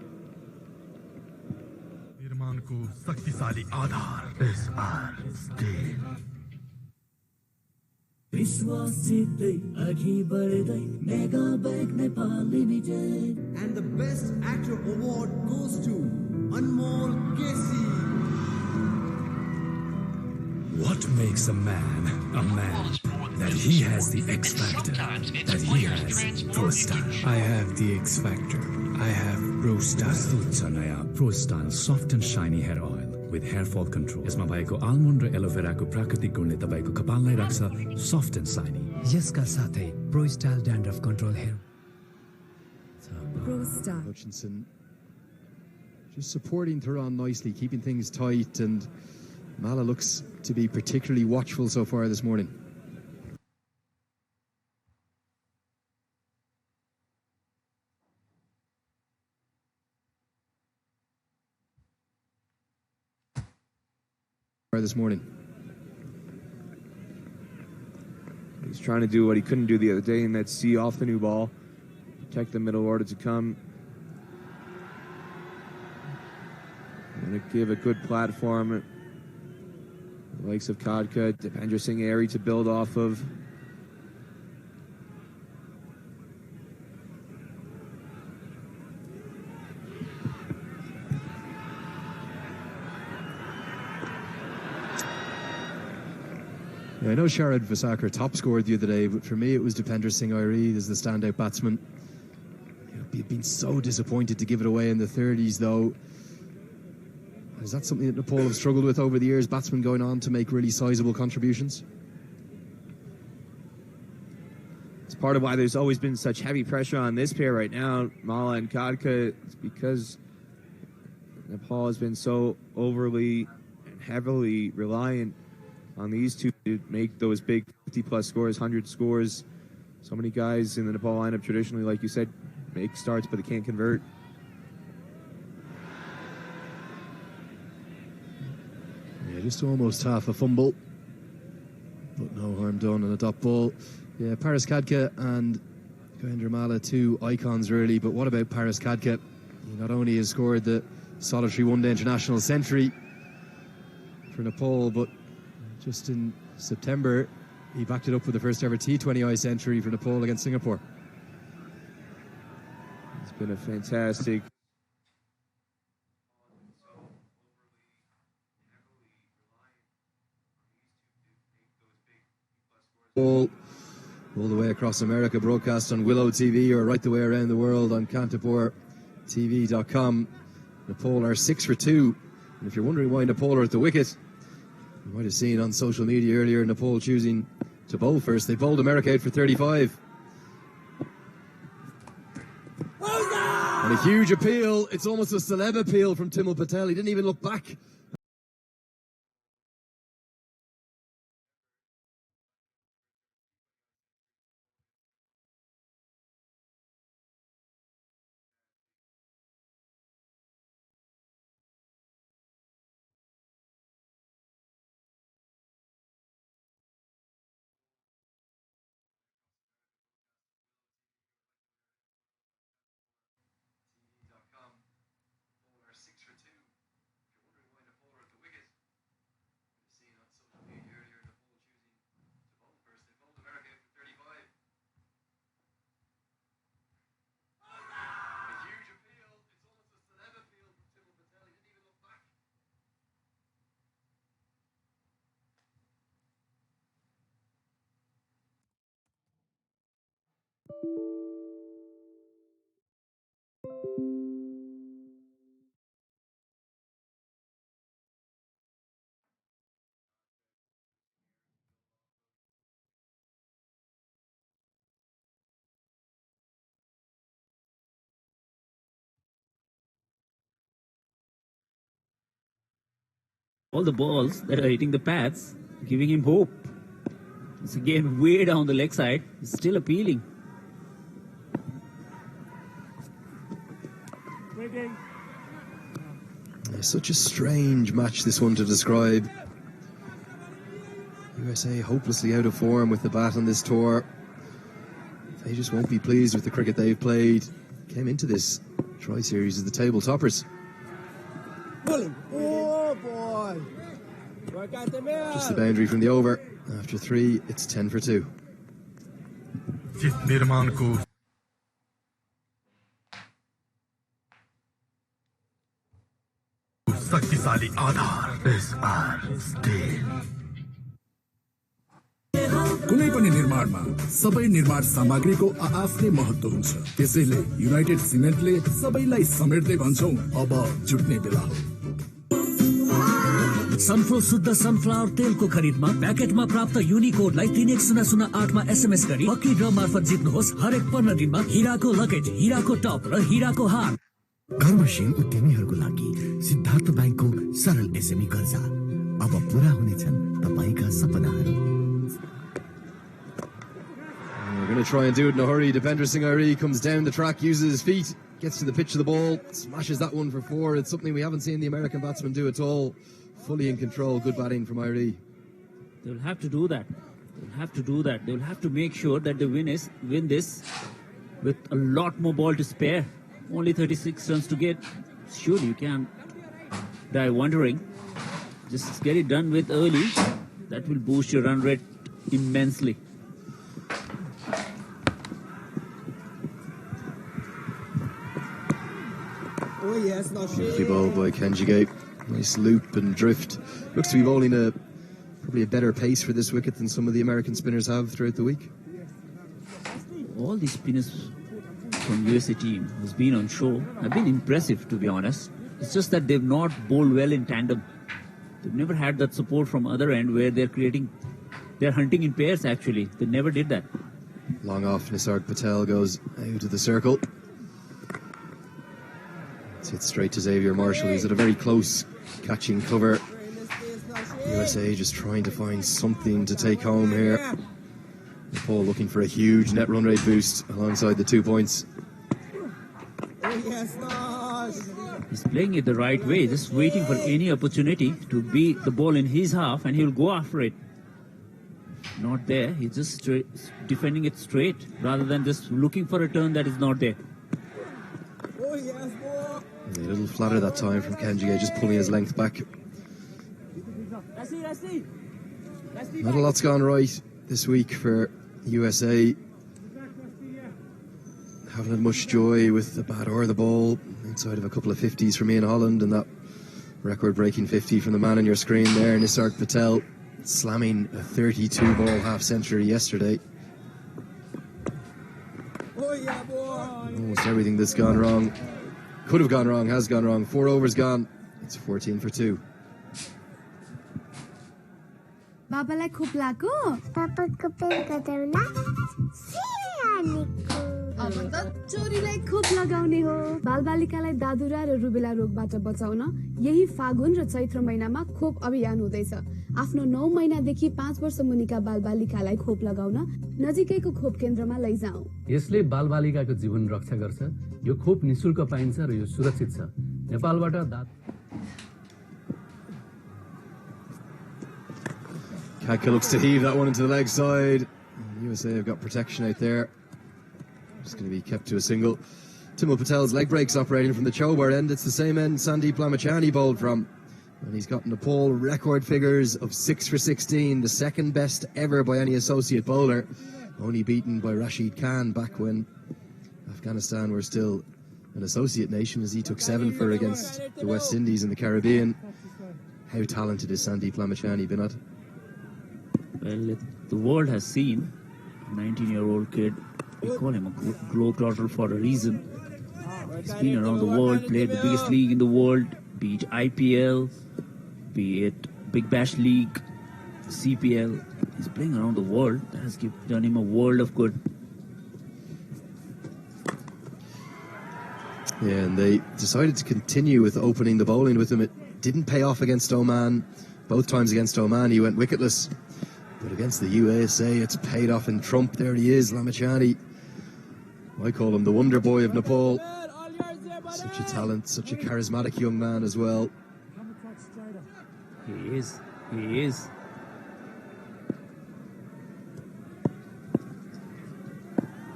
And the Best Actor Award goes to Anmol Kesi. What makes a man a man? That he has the X factor. That he has Pro Style. I have the X factor. I have Pro Style. Pro Style soft and shiny hair oil with hair fall control. यसमा भएको almond र एलोभेराको प्राकृतिक गुणले तपाईको कपाललाई राख्छ soft and shiny. यसका साथै Pro Style Dandruff Control Hair. Pro Style. Hutchinson just supporting Thuran nicely, keeping things tight, and Mala looks to be particularly watchful so far this morning. He's trying to do what he couldn't do the other day, and that's see off the new ball, protect the middle order to come. Want to give a good platform. The likes of Kadka, Dipendra Singh Airy to build off of. Yeah, I know Sharad Vasakar top scored the other day, but for me it was Dipendra Singh Airy as the standout batsman. He'd been so disappointed to give it away in the 30s, though. Is that something that Nepal have struggled with over the years, batsmen going on to make really sizable contributions? It's part of why there's always been such heavy pressure on this pair right now, Mala and Kadka. It's because Nepal has been so overly and heavily reliant on these two to make those big 50-plus scores, 100 scores. So many guys in the Nepal lineup traditionally, like you said, make starts, but they can't convert. Yeah, just almost half a fumble, but no harm done on a dot ball. Yeah, Paris Kadka and Govinder Mala, two icons really, but what about Paris Kadka? He not only has scored the solitary one-day international century for Nepal, but just in September, he backed it up with the first ever T20I century for Nepal against Singapore. It's been a fantastic. All the way across America, broadcast on Willow TV, or right the way around the world on KantipurTV.com. Nepal are 6 for 2. And if you're wondering why Nepal are at the wicket, you might have seen on social media earlier Nepal choosing to bowl first. They bowled America out for 35. And a huge appeal. It's almost a celeb appeal from Timul Patel. He didn't even look back. All the balls that are hitting the pads, giving him hope. It's again way down the leg side. It's still appealing. Such a strange match, this one, to describe. USA hopelessly out of form with the bat on this tour. they just won't be pleased with the cricket they've played. Came into this tri-series as the table toppers. Oh boy! Just the boundary from the over. After 3, it's 10 for 2. शक्तिशाली आधार SR steel कुनै पनि निर्माणमा सबै निर्माण सामग्रीको आफ्नै महत्त्व हुन्छ त्यसैले युनाइटेड सिमेन्टले सबैलाई समेट्दै भन्छौं अब जुट्ने बेला हो सनफ्लो शुद्ध सनफ्लावर तेलको खरिदमा प्याकेटमा प्राप्त युनिकोडलाई 31008 मा SMS गरी लकी ड्र मार्फत जित्नुहोस् हरेक 15 दिनमा हिराको लकेट, हिराको टप र हिराको हार। कर्मशील उद्यमीहरूको लागि सिद्धार्थ बैंकको सरल SME कर्जा अब पूरा हुनेछन् तपाईका सपनाहरू। We're going to try and do it in a hurry. Dipender Singh Airi comes down the track, uses his feet, gets to the pitch of the ball, smashes that one for 4. It's something we haven't seen the American batsman do at all. Fully in control. Good batting from Airi. They'll have to do that. They'll have to do that. They'll have to make sure that they win this with a lot more ball to spare. Only 36 runs to get. Surely you can't die wondering. Just get it done with early. That will boost your run rate immensely. Oh yes, Beautifully bowled by Kenjige. Nice loop and drift. Looks to be bowling probably a better pace for this wicket than some of the American spinners have throughout the week. All these spinners from USA team who's been on show have been impressive, to be honest. It's just that they've not bowled well in tandem. They've never had that support from other end where they're hunting in pairs actually. They never did that. Long off, Nisarg Patel goes out of the circle. It's hit straight to Xavier Marshall. He's at a very close catching cover. USA just trying to find something to take home here. Nepal looking for a huge net run rate boost alongside the 2 points. He's playing it the right way, just waiting for any opportunity to beat the ball in his half and he'll go after it. Not there, he's just defending it straight rather than just looking for a turn that is not there. A little flatter that time from Kenjige, just pulling his length back. Not a lot's gone right this week for USA. Haven't had much joy with the bat or the ball. Inside of a couple of 50s from Ian Holland and that record-breaking 50 from the man on your screen there, Nisarg Patel, slamming a 32-ball half-century yesterday. Almost everything that's gone wrong, could have gone wrong, has gone wrong. 4 overs gone. It's 14 for 2. बाबालाई खोप लाग्यो पापाको pen कटाउन अब त चोरीलाई खोप लगाउने हो बालबालिकालाई दादुरा र rubella रोगबाट बचाउन यही फागुन र चैत्र महिनामा खोप अभियान हुँदैछ आफ्नो 9 महिनादेखि 5 वर्ष मुनिका बालबालिकालाई खोप लगाउन नजिकैको खोप केन्द्रमा लैजाऊ यसले बालबालिकाको जीवन रक्षा गर्छ यो खोप निशुल्क पाइन्छ र यो सुरक्षित छ नेपालबाट Kaka looks to heave that one into the leg side. USA have got protection out there. Just going to be kept to a single. Timul Patel's leg breaks operating from the Chobar end. It's the same end Sandeep Lamachani bowled from. And he's got Nepal record figures of 6 for 16, the second best ever by any associate bowler. Only beaten by Rashid Khan back when Afghanistan were still an associate nation, as he took 7 for against the West Indies in the Caribbean. How talented is Sandeep Lamachani, Binod? Well, the world has seen a 19-year-old kid. We call him a globetrotter for a reason. He's been around the world, played the biggest league in the world, be it IPL, be it Big Bash League, CPL. He's playing around the world. That has done him a world of good. Yeah, and they decided to continue with opening the bowling with him. It didn't pay off against Oman. Both times against Oman, he went wicketless. But against the USA, it's paid off in trump. There he is, Lamachani. I call him the wonder boy of Nepal. Such a talent, such a charismatic young man as well. He is. He is.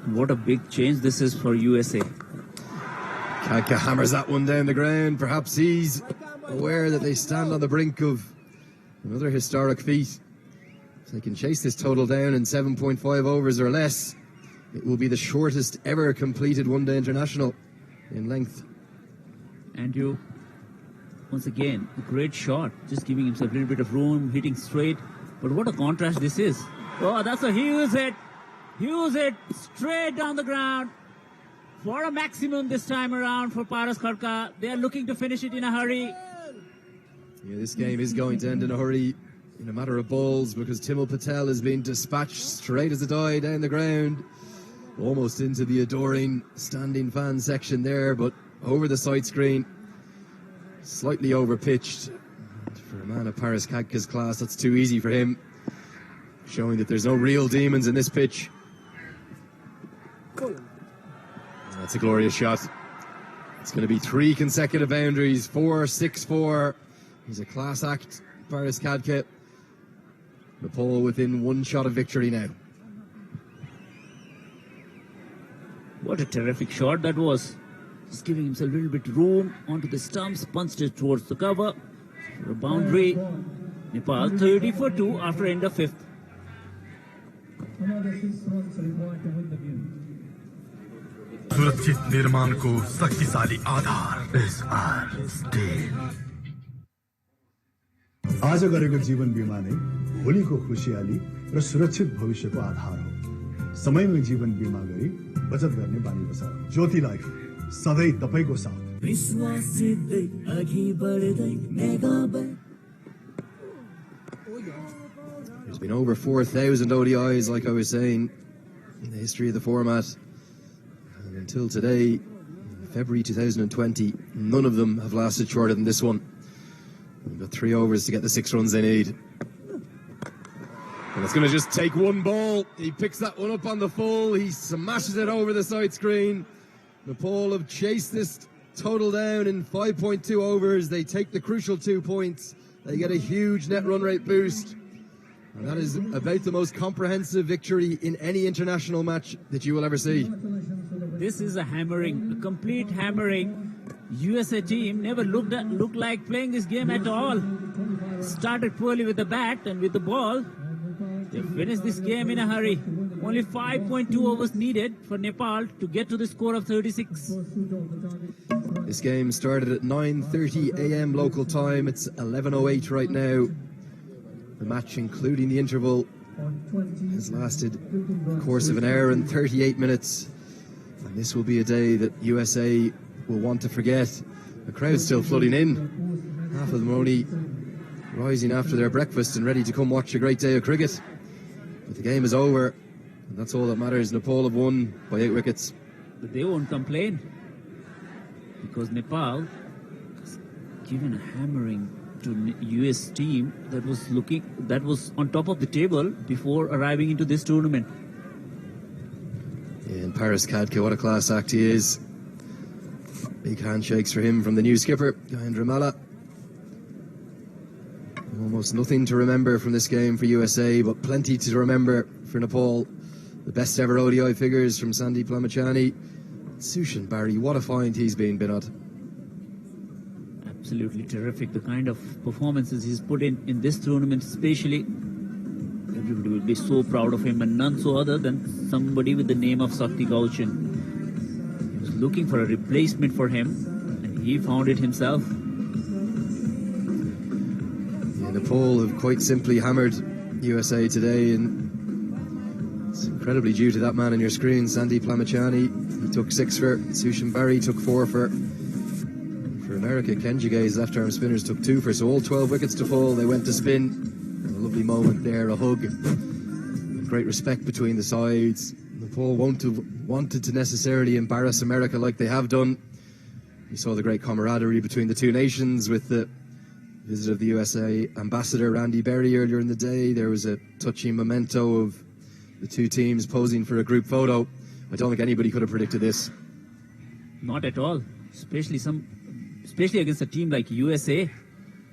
What a big change this is for USA. Kaka hammers that one down the ground. Perhaps he's aware that they stand on the brink of another historic feat. If they can chase this total down in 7.5 overs or less, it will be the shortest ever completed one-day international in length. And you, once again, a great shot, just giving himself a little bit of room, hitting straight. But what a contrast this is. Oh, that's a huge hit. Huge hit, straight down the ground. For a maximum this time around for Paras Khadka. They are looking to finish it in a hurry. Yeah, this game is going to end in a hurry in a matter of balls because Timul Patel has been dispatched straight as a die down the ground. Almost into the adoring standing fan section there, but over the side screen. Slightly over-pitched. For a man of Paras Khadka's class, that's too easy for him. Showing that there's no real demons in this pitch. That's a glorious shot. It's going to be 3 consecutive boundaries, 4-6-4. He's a class act, Paras Khadka. Nepal within 1 shot of victory now. What a terrific shot that was. Just giving himself a little bit room onto the stumps, punched it towards the cover. For a boundary. Nepal 30 for 2 after end of 5th. सुरक्षित निर्माणको शक्तिशाली आधार SR still आज गरेको जीवन बिमा नै भोलिको खुशियाली र सुरक्षित भविष्यको आधार हो। समयमै जीवन बिमा गरी बचत गर्ने बानी बसाऊ। ज्योति लाइफ सधैँ तपाईको साथ। विश्वासितै अघि बढ्दै megabyte. There's been over 4,000 ODIs, like I was saying, in the history of the format. And until today, February 2020, none of them have lasted shorter than this one. We've got 3 overs to get the 6 runs they need. And it's going to just take 1 ball. He picks that one up on the full. He smashes it over the side screen. Nepal have chased this total down in 5.2 overs. They take the crucial 2 points. They get a huge net run rate boost. And that is about the most comprehensive victory in any international match that you will ever see. This is a hammering, a complete hammering. USA team never looked like playing this game at all. Started poorly with the bat and with the ball. They finished this game in a hurry. Only 5.2 overs needed for Nepal to get to the score of 36. This game started at 9:30 a.m. local time. It's 11:08 right now. The match, including the interval, has lasted the course of 1 hour and 38 minutes. And this will be a day that USA will want to forget. The crowd's still flooding in. Half of them are only rising after their breakfast and ready to come watch a great day of cricket. But the game is over, and that's all that matters. Nepal have won by 8 wickets. But they won't complain, because Nepal has given a hammering to US team that was on top of the table before arriving into this tournament. Yeah, and Paras Khadka, what a class act he is. Big handshakes for him from the new skipper, Mahendra Malla. Almost nothing to remember from this game for USA, but plenty to remember for Nepal. The best ever ODI figures from Sandeep Lamachani. Sushan Barry, what a find he's been, Binod. Absolutely terrific. The kind of performances he's put in this tournament especially. Everybody will be so proud of him, and none so other than somebody with the name of Sakti Gauchan. He was looking for a replacement for him, and he found it himself. Yeah, Nepal have quite simply hammered USA today, and it's incredibly due to that man on your screen, Sandeep Lamachani. He took 6 for. Sushan Barry took 4 for. For America, Kenjige's left-arm spinners took 2 for, so all 12 wickets to fall. They went to spin. And a lovely moment there, a hug. Great respect between the sides. Nepal won't have wanted to necessarily embarrass America like they have done. You saw the great camaraderie between the two nations with the visit of the USA ambassador Randy Berry earlier in the day. There was a touching memento of the two teams posing for a group photo. I don't think anybody could have predicted this. Not at all. Especially against a team like USA.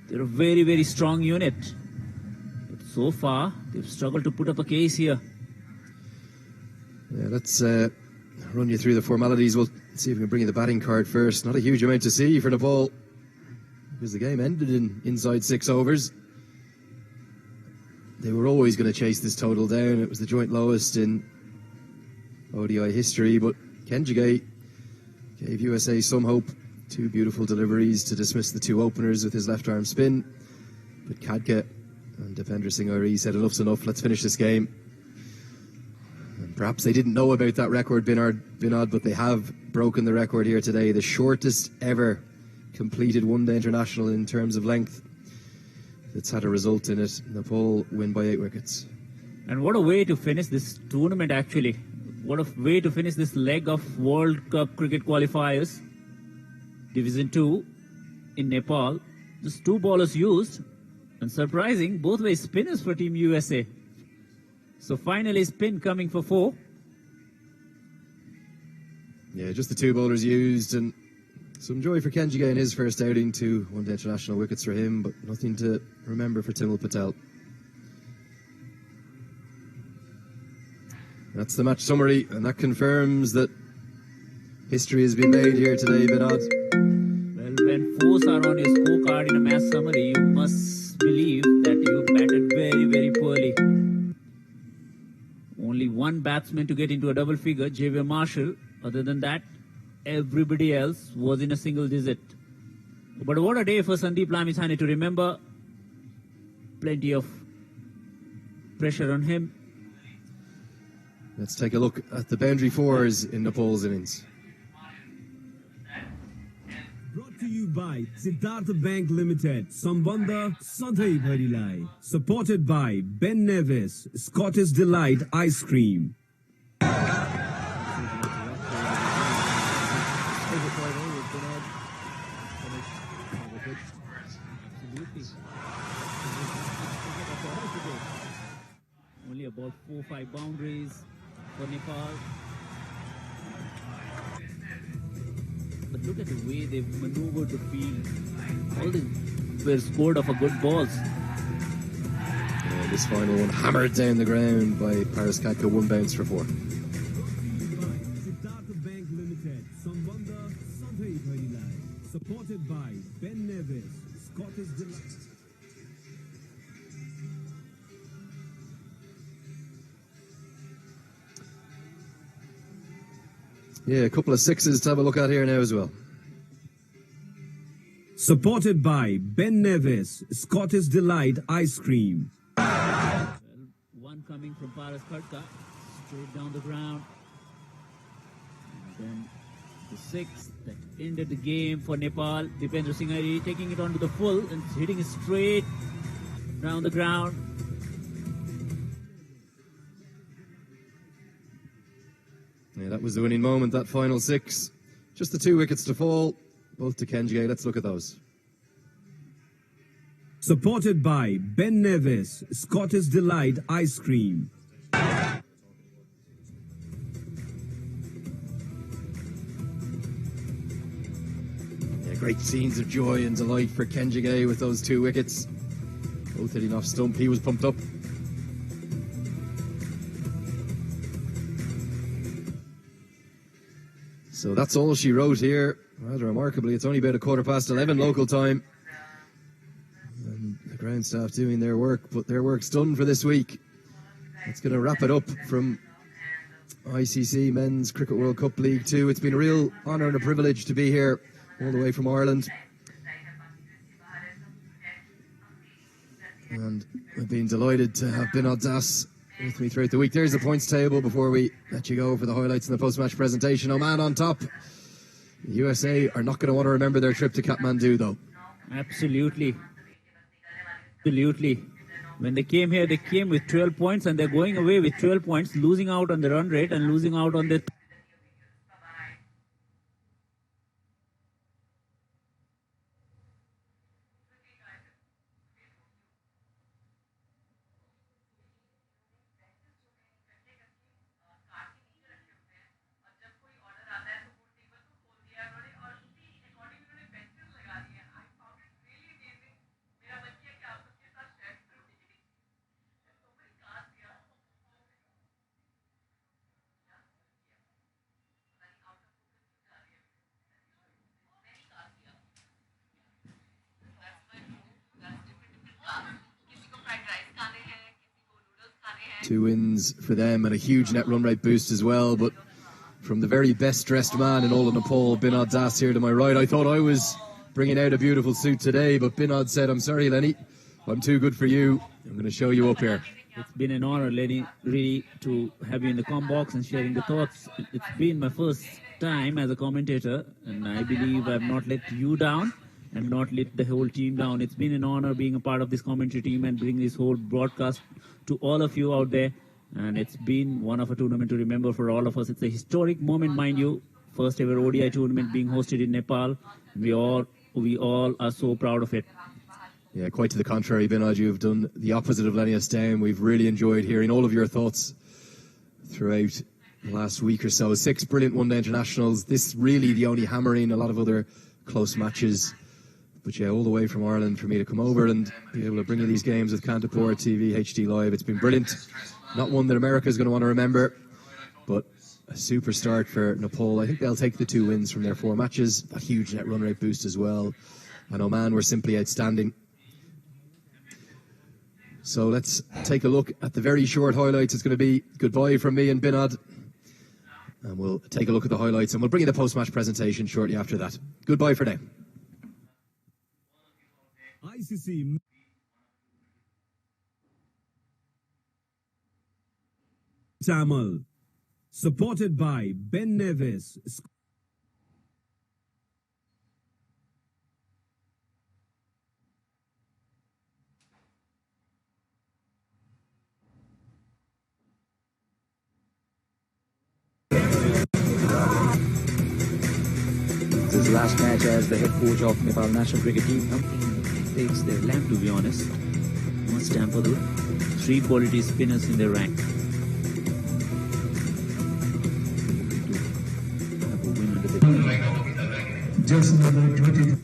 They're a very, very strong unit. But so far, they've struggled to put up a case here. Yeah, let's run you through the formalities. We'll see if we can bring you the batting card first. Not a huge amount to see for Nepal, because the game ended in inside 6 overs. They were always going to chase this total down. It was the joint lowest in ODI history, but Kenjige gave USA some hope. 2 beautiful deliveries to dismiss the 2 openers with his left-arm spin. But Khadka and Dipendra Singh Airi said enough's enough, let's finish this game. And perhaps they didn't know about that record, Binod, but they have broken the record here today. The shortest ever completed one-day international in terms of length. It's had a result in it. Nepal win by 8 wickets. And what a way to finish this tournament, actually. What a way to finish this leg of World Cup cricket qualifiers. Division 2 in Nepal. Just 2 bowlers used. And surprising, both were spinners for Team USA. So finally spin coming for 4. Yeah, just the 2 bowlers used, and some joy for Kenjige in his first outing. 2 one-day international wickets for him, but nothing to remember for Timul Patel. That's the match summary, and that confirms that history has been made here today, Vinod. Well, when 4s are on your scorecard in a match summary, you must believe that you batted very, very poorly. Only 1 batsman to get into a double figure, Javier Marshall. Other than that, everybody else was in a single digit. But what a day for Sandeep Lamisani to remember. Plenty of pressure on him. Let's take a look at the boundary 4s in Nepal's innings. Brought to you by Siddhartha Bank Limited, Sambandha Sadhai Bharilai. Supported by Ben Nevis, Scottish Delight Ice Cream. Only about 4-5 boundaries for Nepal. But look at the way they've maneuvered the field. All these were scored off a good balls. Yeah, this final one hammered down the ground by Paris Khadka, 1 bounce for 4. Siddhartha Bank Limited, Sambandha Sadhai Bharilai. Supported by Ben Nevis, Scottish Delight. Yeah, a couple of 6s to have a look at here now as well. Supported by Ben Nevis, Scottish Delight Ice Cream. Well, 1 coming from Paras Khadka, straight down the ground. And then the 6th that ended the game for Nepal. Dipendra Singh Airi taking it onto the full and hitting it straight down the ground. Yeah, that was the winning moment, that final 6. Just the 2 wickets to fall, both to Kenjige. Let's look at those. Supported by Ben Nevis, Scottish Delight Ice Cream. Yeah, great scenes of joy and delight for Kenjige with those 2 wickets. Both hitting off stump. He was pumped up. So that's all she wrote here. Rather remarkably, it's only about 11:15 local time. And the ground staff doing their work, but their work's done for this week. That's going to wrap it up from ICC Men's Cricket World Cup League 2. It's been a real honour and a privilege to be here all the way from Ireland. And I've been delighted to have Binod Das with me throughout the week. There's the points table before we let you go for the highlights in the post-match presentation. Oman on top. The USA are not going to want to remember their trip to Kathmandu, though. Absolutely. Absolutely. When they came here, they came with 12 points, and they're going away with 12 points, losing out on the run rate and losing out on the... 2 wins for them and a huge net run rate boost as well. But from the very best dressed man in all of Nepal, Binod Das here to my right, I thought I was bringing out a beautiful suit today, but Binod said, I'm sorry, Lenny, I'm too good for you. I'm going to show you up here. It's been an honor, Lenny, really, to have you in the comm box and sharing the thoughts. It's been my first time as a commentator, and I believe I've not let you down and not let the whole team down. It's been an honor being a part of this commentary team and bring this whole broadcast to all of you out there. And it's been one of a tournament to remember for all of us. It's a historic moment, mind you. First ever ODI tournament being hosted in Nepal. We all are so proud of it. Yeah, quite to the contrary, Binod, you've done the opposite of letting us down. We've really enjoyed hearing all of your thoughts throughout the last week or so. 6 brilliant one-day internationals. This really the only hammering, a lot of other close matches. But yeah, all the way from Ireland for me to come over and be able to bring you these games with Kantipur TV, HD Live. It's been brilliant. Not one that America's going to want to remember, but a super start for Nepal. I think they'll take the 2 wins from their 4 matches. A huge net run rate boost as well. And Oman were simply outstanding. So let's take a look at the very short highlights. It's going to be goodbye from me and Binod. And we'll take a look at the highlights and we'll bring you the post-match presentation shortly after that. Goodbye for now. ICC Tamil, supported by Ben Nevis. His last match as the head coach of Nepal national cricket team. Nothing takes their lamp, to be honest. Must tamper the 3 quality spinners in their rank. Just number 20.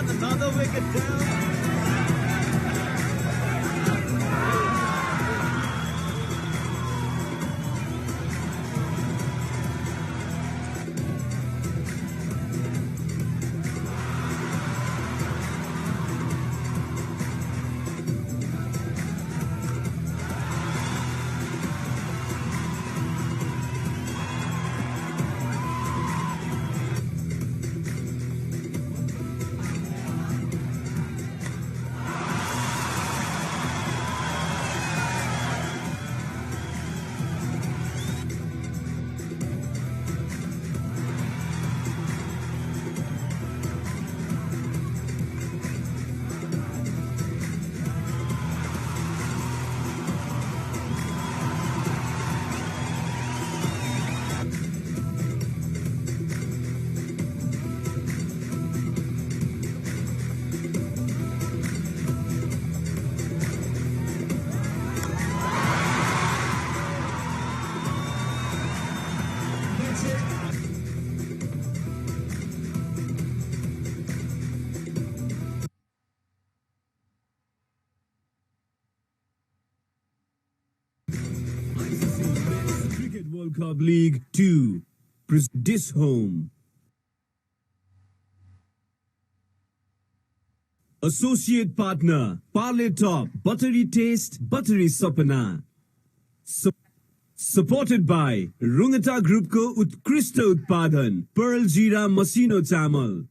Another wicket down. Cricket World Cup League 2. This home. Associate partner, Parle Top, Buttery Taste, Buttery Sapna. Supported by Rungata Group को उत्कृष्ट उत्पादन Pearl Jeera मसिनो चामल.